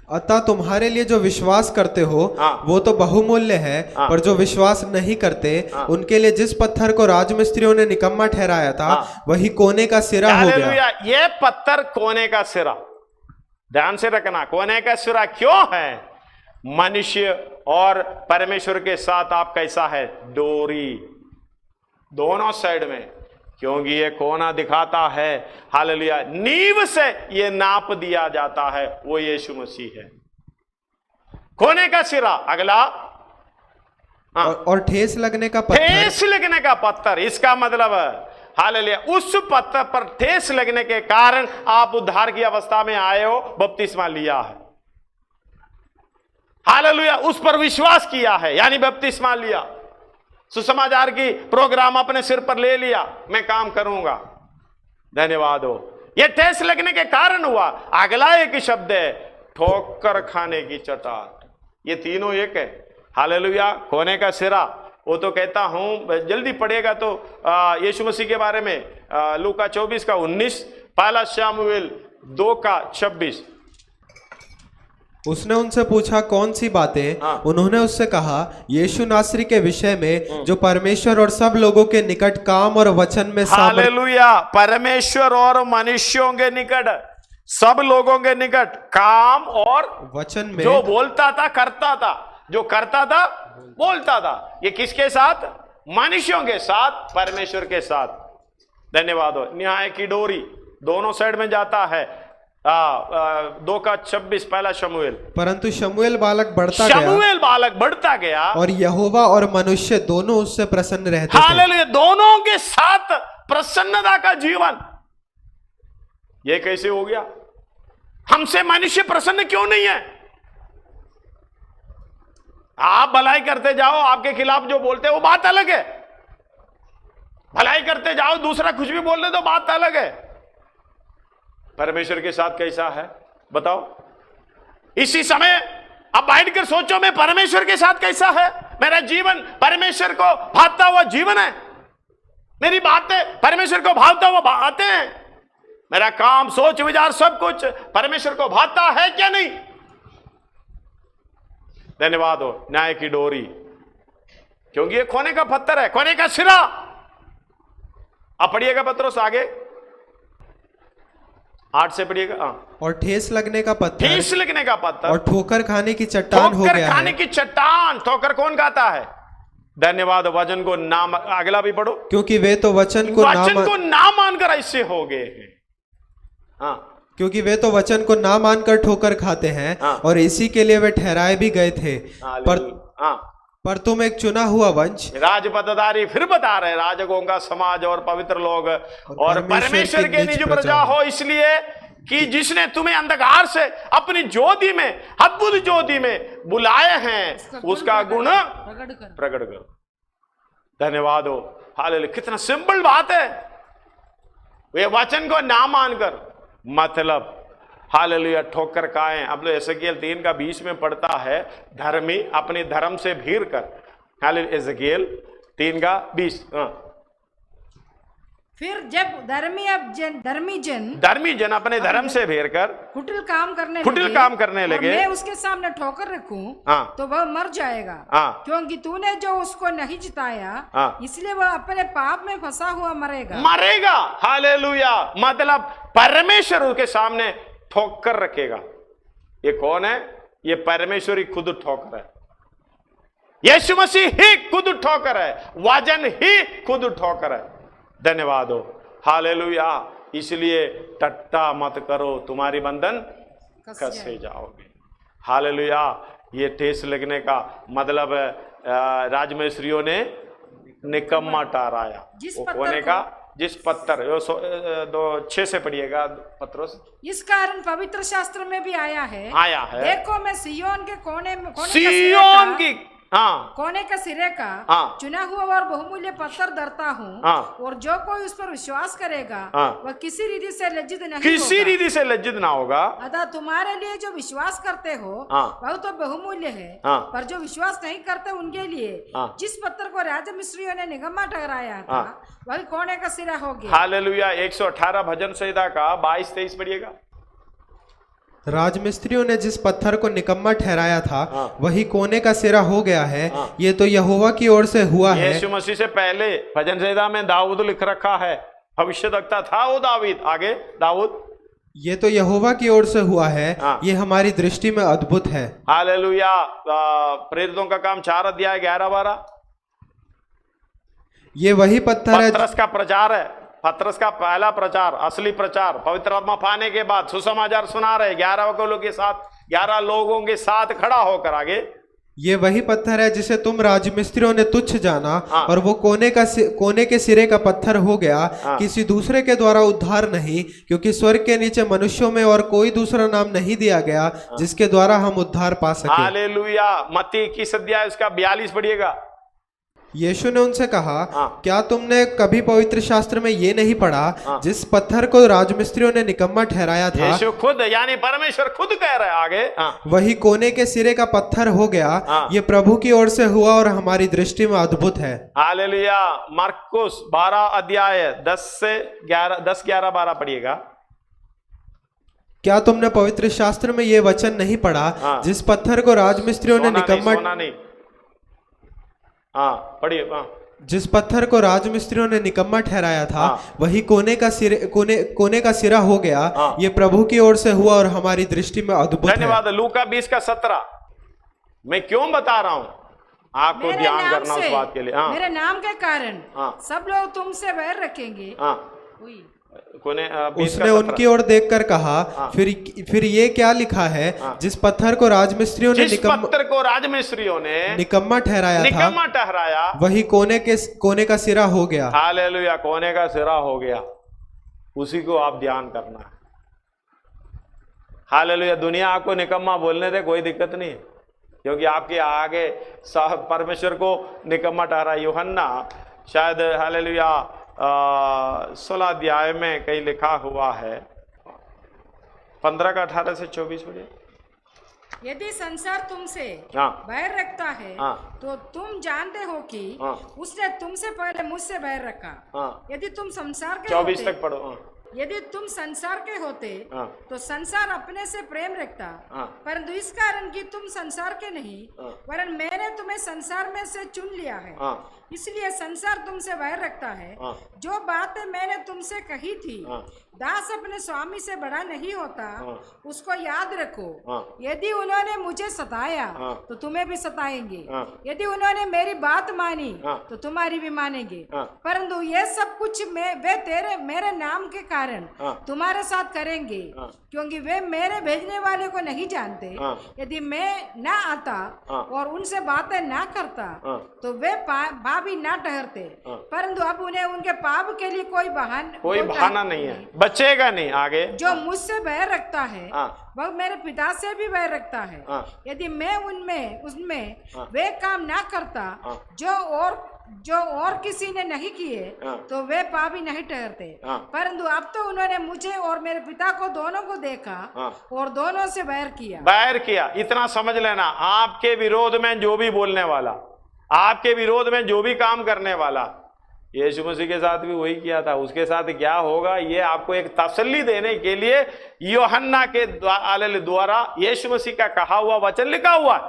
अतः तुम्हारे लिए जो विश्वास करते हो वो तो बहुमूल्य है, पर जो विश्वास नहीं करते उनके लिए जिस पत्थर को राजमिस्त्रियों ने निकम्मा ठहराया था वही कोने का सिरा हो गया। ये पत्थर कोने का सिरा, ध्यान से रखना, कोने का सिरा क्यों है? मनुष्य और परमेश्वर के साथ आप कैसा है? डोरी, दोनों साइड में। क्योंकि ये कोना दिखाता है, हालेलुया, नींव से ये नाप दिया जाता है, वो यीशु मसीह है, कोने का सिरा। अगला, और ठेस लगने का पत्थर। ठेस लगने का पत्थर, इसका मतलब हालेलुया, उस पत्थर पर ठेस लगने के कारण आप उद्धार की अवस्था में आए हो, बपतिस्मा लिया है। हालेलुया, उस पर विश्वास किया है, यानी बपतिस्मा लिया, सुसमाचार की प्रोग्राम अपने सिर पर ले लिया, मैं काम करूंगा। धन्यवाद हो। यह ठेस लगने के कारण हुआ। अगला एक शब्द है, ठोकर खाने की चटाट। ये तीनों एक है। हालेलुया, कोने का सिरा, वो तो कहता हूं, जल्दी पढ़ेगा तो यीशु मसीह के बारे में लूका 24 का 19, 1 शमूएल 2 का 26। उसने उनसे पूछा कौन सी बातें? उन्होंने उससे कहा, यीशु नासरी के विषय में, जो परमेश्वर और सब लोगों के निकट काम और वचन में हालेलुया, परमेश्वर और मनुष्यों के निकट, सब लोगों के निकट काम और वचन में, जो बोलता था करता था, जो करता था बोलता था। ये किसके साथ? मनुष्यों के साथ, परमेश्वर के साथ। धन्यवाद हो। न्याय की डोरी दोनों साइड में जाता है। 2:26 पहला शमूएल। परंतु शमूएल बालक बढ़ता गया और यहोवा और मनुष्य दोनों उससे प्रसन्न रहते थे। हालेलुया, दोनों के साथ प्रसन्नता का जीवन। ये कैसे हो गया? हमसे मनुष्य प्रसन्न क्यों नहीं है? आप भलाई करते जाओ, आपके खिलाफ जो बोलते हैं वो बात अलग है। भलाई करते जाओ, दूसरा कुछ भी बोल दे तो बात अलग है। परमेश्वर के साथ कैसा है बताओ? इसी समय अब बैठकर सोचो, मैं परमेश्वर के साथ कैसा है? मेरा जीवन परमेश्वर को भाता हुआ जीवन है। मेरी बातें परमेश्वर को भाता हुआ बातें हैं। मेरा काम, सोच, विचार सब कुछ परमेश्वर को भाता है क्या नहीं? धन्यवाद हो न्याय की डोरी, क्योंकि ये खोने का पत्थर है, खोने का सिरा। अब पढ़िएगा पत्रोस आगे 8 से पढ़िएगा। और ठेस लगने का पत्थर, ठेस लगने का पत्थर और ठोकर खाने की चट्टान हो गया है। ठोकर खाने की चट्टान। ठोकर कौन खाता है? धन्यवाद। वचन को नाम, अगला भी पढ़ो। क्योंकि वे तो वचन को ना मानकर ऐसे हो गए हैं। हाँ, क्योंकि वे तो वचन को ना मानकर ठोकर खाते हैं। हाँ। और इसी के लिए वे ठहराए भी गए थे। पर तुम एक चुना हुआ वंश, राजपदधारी, फिर बता रहे राजकों का समाज और पवित्र लोग और परमेश्वर के निज प्रजा हो, इसलिए कि जिसने तुम्हें अंधकार से अपनी ज्योति में, अद्भुत ज्योति में बुलाए हैं, उसका गुण प्रकट करो। धन्यवाद हो। हालेलुया, कितना सिंपल बात है। वे वचन को ना मानकर, मतलब हालेलुया, ठोकर खाएं। अब लोग एजेकियल 3:20 में पढ़ता है, धर्मी अपने धर्म से भीर कर। Hallelujah, Ezekiel 3:20। फिर जब धर्मी जन अपने धर्म से भेर कर कुटिल काम करने लगे, मैं उसके सामने ठोकर रखूं तो वह मर जाएगा, क्योंकि तूने जो उसको नहीं जिताया, इसलिए वह अपने पाप में फंसा हुआ मरेगा। हालेलुया, मतलब परमेश्वर उसके सामने ठोकर रखेगा। ये कौन है? ये परमेश्वर ही खुद ठोकर है। यीशु मसीह ही खुद ठोकर है। वचन ही खुद ठोकर है। धन्यवाद हो। हालेलुया, इसलिए टट्टा मत करो, तुम्हारी बंधन कसे जाओगे। हालेलुया, ये ठेस लगने का मतलब राजमिस्त्रियों ने निकम्मा ठहराया। होने का जिस पत्थर 6 से पढ़िएगा पत्रोस। इस कारण पवित्र शास्त्र में भी आया है, देखो मैं सिय्योन के कोने का सिरे का चुना हुआ और बहुमूल्य पत्थर धरता हूँ, और जो कोई उस पर विश्वास करेगा वह किसी रीति से लज्जित ना होगा। अतः तुम्हारे लिए जो विश्वास करते हो वह तो बहुमूल्य है, पर जो विश्वास नहीं करते उनके लिए जिस पत्थर को राजमिस्त्रियों ने निगम्मा ठहराया था वही कोने का सिरा हो गया। हालेलुया, 118 भजन संहिता का 22-23 पढ़िएगा। राजमिस्त्रियों ने जिस पत्थर को निकम्मा ठहराया था वही कोने का सिरा हो गया है। ये तो यहोवा की ओर से हुआ है। यीशु मसीह से पहले भजन संहिता में दाऊद लिख रखा है, भविष्यद्वक्ता था वो दाऊद। आगे दाऊद, ये तो यहोवा की ओर से हुआ है, ये हमारी दृष्टि में अद्भुत है। हालेलुया, प्रेरितों का काम 4 अध्याय 11-12। ये वही पत्थर है। पतरस का प्रचार है, पतरस का पहला प्रचार, असली प्रचार, पवित्र आत्मा पाने के बाद सुसमाचार सुना रहे 11 लोगों के साथ खड़ा होकर। आगे, ये वही पत्थर है जिसे तुम राजमिस्त्रियों ने तुच्छ जाना, और वो कोने के सिरे का पत्थर हो गया, किसी दूसरे के द्वारा उद्धार नहीं, क्योंकि स्वर्ग के नीचे मनुष्यों में और कोई दूसरा नाम नहीं दिया गया जिसके द्वारा हम उद्धार पा सके। हालेलुया, मत्ती 21 अध्याय उसका 42 पढ़िएगा। यीशु ने उनसे कहा, क्या तुमने कभी पवित्र शास्त्र में ये नहीं पढ़ा, जिस पत्थर को राजमिस्त्रियों ने निकम्मा ठहराया था, यीशु खुद यानी परमेश्वर खुद कह रहे हैं आगे, वही कोने के सिरे का पत्थर हो गया। ये प्रभु की ओर से हुआ और हमारी दृष्टि में अद्भुत है। हालेलुया, मरकुस 12 अध्याय 10-11-12 पढ़िएगा। क्या तुमने पवित्र शास्त्र में ये वचन नहीं पढ़ा, जिस पत्थर को राजमिस्त्रियों ने निकम्मा पढ़िए। जिस पत्थर को राजमिस्त्रियों ने निकम्मा ठहराया था वही कोने का सिरा हो गया। ये प्रभु की ओर से हुआ और हमारी दृष्टि में अद्भुत है। धन्यवाद। लूका 20:17 मैं क्यों बता रहा हूँ आपको ध्यान करना उस बात के लिए। मेरे नाम के कारण सब लोग तुमसे बैर रखेंगे। उसने उनकी ओर देखकर कहा, फिर ये क्या लिखा है, जिस पत्थर को राजमिस्त्रियों ने निकम्मा ठहराया वही कोने का सिरा हो गया। हालेलुया, कोने का सिरा हो गया। उसी को आप ध्यान करना है। हालेलुया। दुनिया आपको निकम्मा बोलने दे, कोई दिक्कत नहीं, क्योंकि आपके आगे परमेश्वर को निकम्मा ठहरा। यूहन्ना शायद हालेलुया 16 अध्याय में कहीं लिखा हुआ है, 15 का 18 से 24 पढ़िए। यदि संसार तुमसे बैर रखता है तो तुम जानते हो कि उसने तुमसे पहले मुझसे बैर रखा। यदि तुम संसार के 24 तक पढ़ो। यदि तुम संसार के होते तो संसार अपने से प्रेम रखता, परंतु इस कारण कि तुम संसार के नहीं, वरन मैंने तुम्हें संसार में से चुन लिया है, इसलिए संसार तुमसे बैर रखता है। जो बातें मैंने तुमसे कही थी, दास अपने स्वामी से बड़ा नहीं होता, उसको याद रखो। यदि उन्होंने मुझे सताया तो तुम्हें भी सताएंगे, यदि उन्होंने मेरी बात मानी तो तुम्हारी भी मानेंगे, परंतु ये सब कुछ वे मेरे नाम के कारण तुम्हारे साथ करेंगे, क्योंकि वे मेरे भेजने वाले को नहीं जानते। यदि मैं न आता और उनसे बातें ना करता तो वे पापी ना ठहरते, परंतु अब उन्हें उनके पाप के लिए कोई बहाना नहीं है, बचेगा नहीं। आगे, जो मुझसे बैर रखता है वह मेरे पिता से भी बैर रखता है। यदि मैं उसमें वे काम ना करता जो और किसी ने नहीं किए तो वे पापी नहीं ठहरते, परंतु अब तो उन्होंने मुझे और मेरे पिता को दोनों को देखा और दोनों से बैर किया। इतना समझ लेना, आपके विरोध में जो भी बोलने वाला, आपके विरोध में जो भी काम करने वाला, यीशु मसीह के साथ भी वही किया था। उसके साथ क्या होगा, ये आपको एक तसल्ली देने के लिए यूहन्ना के द्वारा यीशु मसीह का कहा हुआ वचन लिखा हुआ है।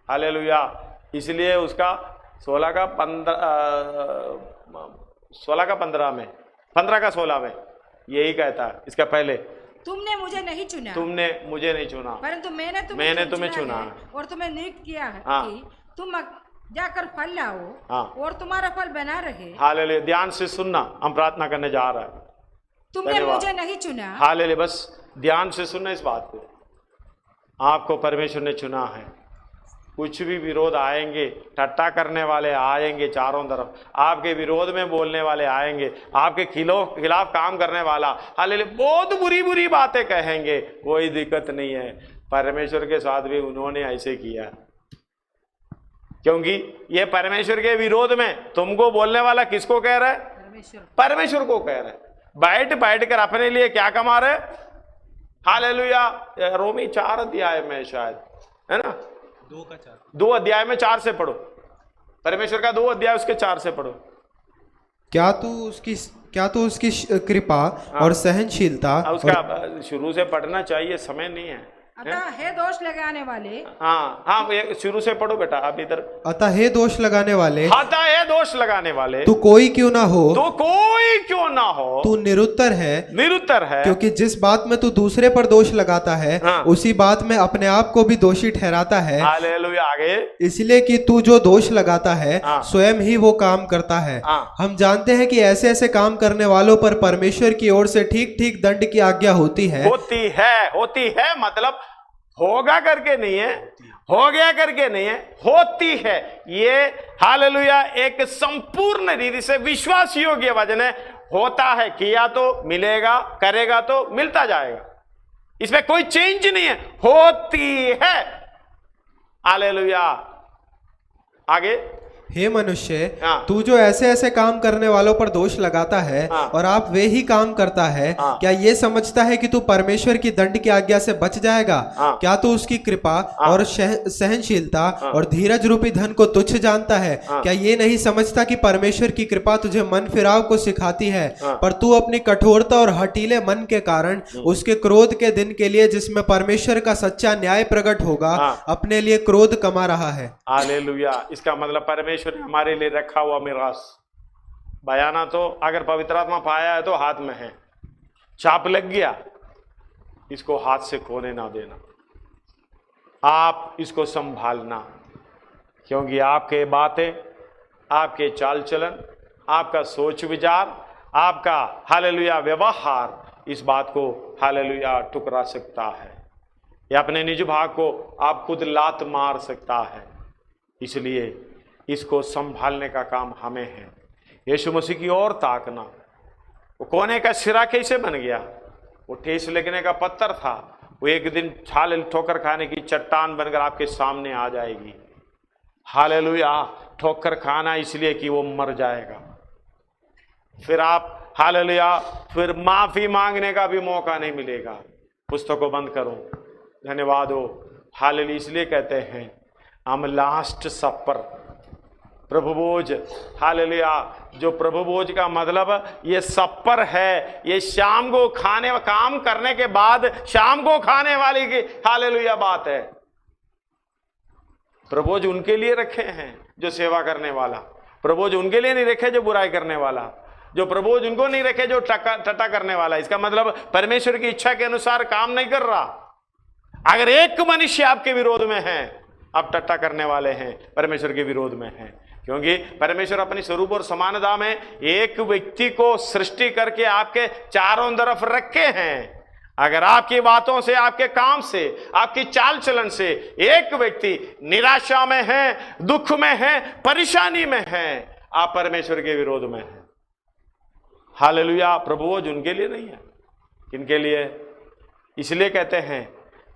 हालेलुया। इसलिए उसका 16 का 15 में 15 का 16 में यही कहता है। इसका पहले, तुमने मुझे नहीं चुना, परंतु मैंने तुम्हें चुना और तुम्हें नियुक्त किया है कि तुम जाकर फल लाओ और तुम्हारा फल बना रहे। हालेलुया। ध्यान से सुनना, हम प्रार्थना करने जा रहे हैं। तुमने मुझे नहीं चुना। हालेलुया। बस ध्यान से सुनना इस बात को, आपको परमेश्वर ने चुना है। कुछ भी विरोध आएंगे, ठट्टा करने वाले आएंगे चारों तरफ, आपके विरोध में बोलने वाले आएंगे, आपके खिलाफ काम करने वाला हालेलुया बहुत बुरी बातें कहेंगे, कोई दिक्कत नहीं है। परमेश्वर के साथ भी उन्होंने ऐसे किया, क्योंकि ये परमेश्वर के विरोध में तुमको बोलने वाला किसको कह रहा है? परमेश्वर को कह रहा है। बैठ कर अपने लिए क्या कमा रहे? हालेलुया। रोमी 4 अध्याय में शायद है ना, 2 अध्याय में 4 से पढ़ो। परमेश्वर का 2 अध्याय उसके 4 से पढ़ो। क्या तू उसकी कृपा और सहनशीलता, उसका शुरू से पढ़ना चाहिए, समय नहीं है। अतः हे दोष लगाने वाले, हाँ शुरू से पढ़ो बेटा आप इधर। अतः हे दोष लगाने वाले, तू कोई क्यों ना हो, तू निरुत्तर है, क्योंकि जिस बात में तू दूसरे पर दोष लगाता है उसी बात में अपने आप को भी दोषी ठहराता है। हालेलुया। आगे, इसलिए कि तू जो दोष लगाता है स्वयं ही वो काम करता है। हम जानते हैं कि ऐसे ऐसे काम करने वालों पर परमेश्वर की ओर से ठीक ठीक दंड की आज्ञा होती है। मतलब होगा करके नहीं है, हो गया करके नहीं है, होती है। ये हालेलुया एक संपूर्ण रीति से विश्वास योग्य वचन है। होता है, किया तो मिलेगा, करेगा तो मिलता जाएगा, इसमें कोई चेंज नहीं है, होती है। हालेलुया। आगे, हे मनुष्य, तू जो ऐसे ऐसे काम करने वालों पर दोष लगाता है और आप वे ही काम करता है, क्या ये समझता है कि तू परमेश्वर की दंड की आज्ञा से बच जाएगा? क्या तू उसकी कृपा और सहनशीलता और धीरज रूपी धन को तुच्छ जानता है? क्या ये नहीं समझता कि परमेश्वर की कृपा तुझे मन फिराव को सिखाती है, पर तू अपनी कठोरता और हटीले मन के कारण उसके क्रोध के दिन के लिए, जिसमें परमेश्वर का सच्चा न्याय प्रकट होगा, अपने लिए क्रोध कमा रहा है। हालेलुया। इसका मतलब परमेश्वर हमारे लिए रखा हुआ मिरास बयाना, तो अगर पवित्र आत्मा पाया है तो हाथ में है, चाप लग गया, इसको हाथ से खोने ना देना, आप इसको संभालना, क्योंकि आपके बातें, आपके चाल चलन, आपका सोच विचार, आपका हालेलुया व्यवहार इस बात को हालेलुया ठुकरा सकता है, या अपने निज भाग को आप खुद लात मार सकता है। इसलिए इसको संभालने का काम हमें है। यीशु मसीह की ओर ताकना। वो कोने का सिरा कैसे बन गया? वो ठेस लगने का पत्थर था, वो एक दिन छाल ठोकर खाने की चट्टान बनकर आपके सामने आ जाएगी। हालेलुया। ठोकर खाना इसलिए कि वो मर जाएगा। फिर आप हालेलुया, फिर माफी मांगने का भी मौका नहीं मिलेगा। पुस्तक को बंद करो। धन्यवाद हो। हालेलुया। इसलिए कहते हैं हम लास्ट सपर, प्रभु भोज। हालेलुया। जो प्रभु भोज का मतलब ये सपर है, ये शाम को खाने, काम करने के बाद शाम को खाने वाली की हालेलुया बात है। प्रभु भोज उनके लिए रखे हैं जो सेवा करने वाला। प्रभु भोज उनके लिए नहीं रखे जो बुराई करने वाला। जो प्रभु भोज उनको नहीं रखे जो टट्टा करने वाला। इसका मतलब परमेश्वर की इच्छा के अनुसार काम नहीं कर रहा। अगर एक मनुष्य आपके विरोध में है, आप टट्टा करने वाले हैं, परमेश्वर के विरोध में हैं। क्योंकि परमेश्वर अपनी स्वरूप और समानता में एक व्यक्ति को सृष्टि करके आपके चारों तरफ रखे हैं। अगर आपकी बातों से, आपके काम से, आपकी चाल चलन से एक व्यक्ति निराशा में है, दुख में है, परेशानी में है, आप परमेश्वर के विरोध में हैं। हालेलुया। प्रभु भोज उनके लिए नहीं है। किनके लिए? इसलिए कहते हैं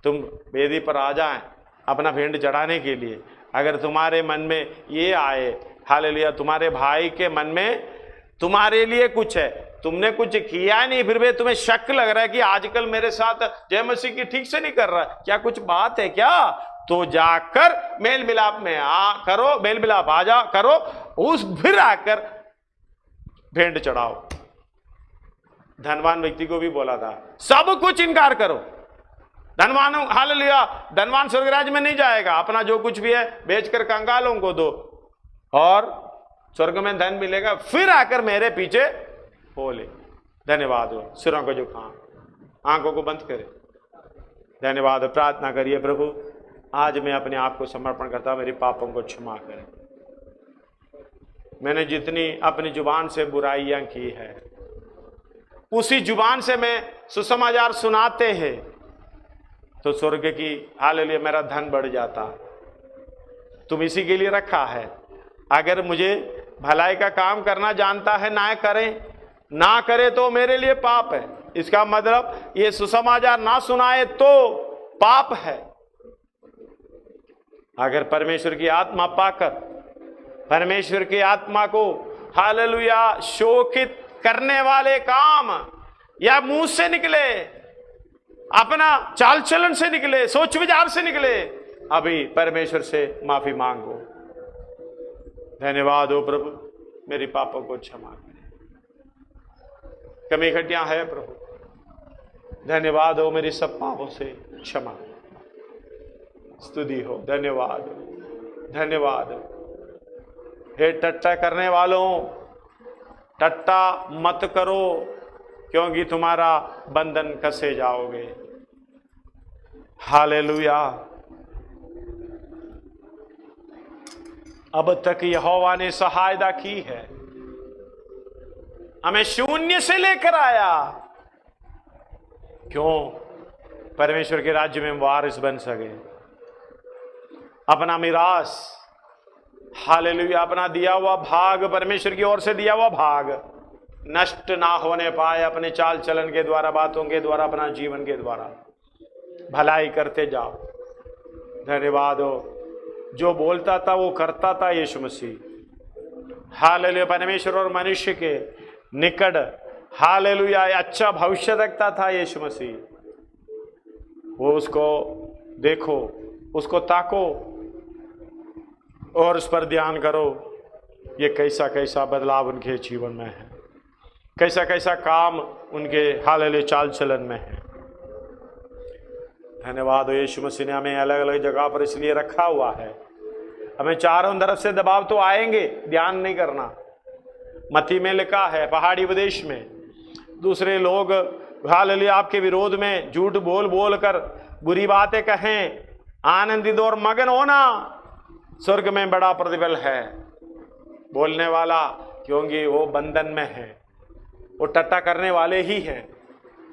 तुम वेदी पर आ जाएं अपना भेंट चढ़ाने के लिए। अगर तुम्हारे मन में ये आए, हालेलुया, तुम्हारे भाई के मन में तुम्हारे लिए कुछ है, तुमने कुछ किया नहीं, फिर भी तुम्हें शक लग रहा है कि आजकल मेरे साथ जय मसीह की ठीक से नहीं कर रहा, क्या कुछ बात है क्या? तो जाकर मेल मिलाप में करो, मेल मिलाप आ जा करो, उस फिर आकर भेंट चढ़ाओ। धनवान व्यक्ति को भी बोला था सब कुछ इनकार करो। धनवान, हालेलुया, धनवान स्वर्गराज में नहीं जाएगा। अपना जो कुछ भी है बेचकर कंगालों को दो और स्वर्ग में धन मिलेगा, फिर आकर मेरे पीछे हो ले। धन्यवाद हो। सिरों को झुकाएं, आंखों को बंद करें। धन्यवाद हो। प्रार्थना करिए, प्रभु आज मैं अपने आप को समर्पण करता हूं, मेरे पापों को क्षमा करें। मैंने जितनी अपनी जुबान से बुराइयां की है, उसी जुबान से मैं सुसमाचार सुनाते हैं तो स्वर्ग की हालेलुया मेरा धन बढ़ जाता। तुम इसी के लिए रखा है। अगर मुझे भलाई का काम करना जानता है, ना करे तो मेरे लिए पाप है। इसका मतलब ये सुसमाचार ना सुनाए तो पाप है। अगर परमेश्वर की आत्मा पाकर, परमेश्वर की आत्मा को हालेलुया शोकित करने वाले काम या मुंह से निकले, अपना चाल चलन से निकले, सोच विचार से निकले, अभी परमेश्वर से माफी मांगो। धन्यवाद हो प्रभु, मेरी पापों को क्षमा करें। कमी घटियां है प्रभु, धन्यवाद हो, मेरी सब पापों से क्षमा। स्तुति हो। धन्यवाद, धन्यवाद। हे टट्टा करने वालों, टट्टा मत करो, क्योंकि तुम्हारा बंधन कसे जाओगे। हालेलुया। अब तक यहोवा ने सहायता की है, हमें शून्य से लेकर आया। क्यों? परमेश्वर के राज्य में वारिस बन सके। अपना मिरास, हालेलुया, अपना दिया हुआ भाग, परमेश्वर की ओर से दिया हुआ भाग नष्ट ना होने पाए। अपने चाल चलन के द्वारा, बातों के द्वारा, अपना जीवन के द्वारा भलाई करते जाओ। धन्यवाद हो। जो बोलता था वो करता था यीशु मसीह। हालेलुया। परमेश्वर और मनुष्य के निकट हालेलुया अच्छा भविष्य रखता था यीशु मसीह। वो उसको देखो, उसको ताको और उस पर ध्यान करो। ये कैसा कैसा बदलाव उनके जीवन में है, कैसा कैसा काम उनके हालेलुया चाल चलन में है। धन्यवाद हो। यीशु मसीह ने हमें अलग अलग जगह पर इसलिए रखा हुआ है। हमें चारों तरफ से दबाव तो आएंगे, ध्यान नहीं करना। मत्ती में लिखा है, पहाड़ी प्रदेश में दूसरे लोग हालेलुया आपके विरोध में झूठ बोल बोल कर बुरी बातें कहें, आनंदित और मगन होना, स्वर्ग में बड़ा प्रतिफल है बोलने वाला, क्योंकि वो बंधन में है। वो टट्टा करने वाले ही हैं,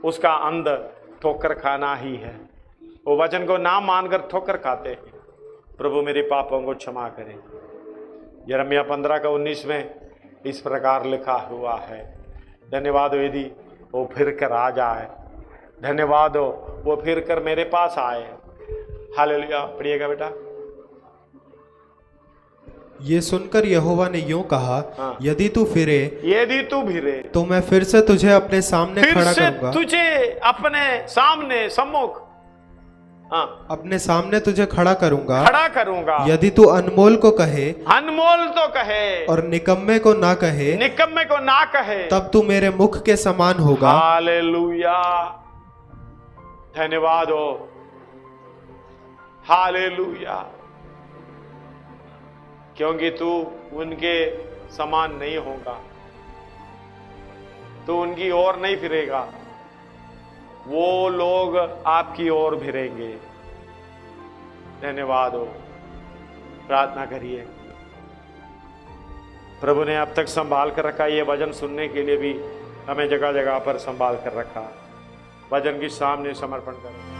उसका अंत ठोकर खाना ही है। वो वचन को ना मानकर ठोकर खाते हैं। प्रभु मेरे पापों को क्षमा करें। यिर्मयाह 15:19 में इस प्रकार लिखा हुआ है। धन्यवाद हो यदि वो फिर कर आ जाए, धन्यवाद हो वो फिर कर मेरे पास आए। हालेलुया। पढ़िएगा बेटा। ये सुनकर यहोवा ने यूं कहा, यदि तू फिरे तो मैं फिर से तुझे अपने सामने खड़ा करूंगा, तुझे अपने सामने सम्मुख अपने सामने तुझे खड़ा करूंगा। यदि तू तो कहे और निकम्मे को ना कहे, तब तू मेरे मुख के समान होगा। हालेलुया। धन्यवाद हो। हालेलुया। क्योंकि तू उनके समान नहीं होगा, तू उनकी ओर नहीं फिरेगा, वो लोग आपकी ओर फिरेंगे। धन्यवाद हो। प्रार्थना करिए। प्रभु ने अब तक संभाल कर रखा, ये वचन सुनने के लिए भी हमें जगह जगह पर संभाल कर रखा। वचन के सामने समर्पण करें।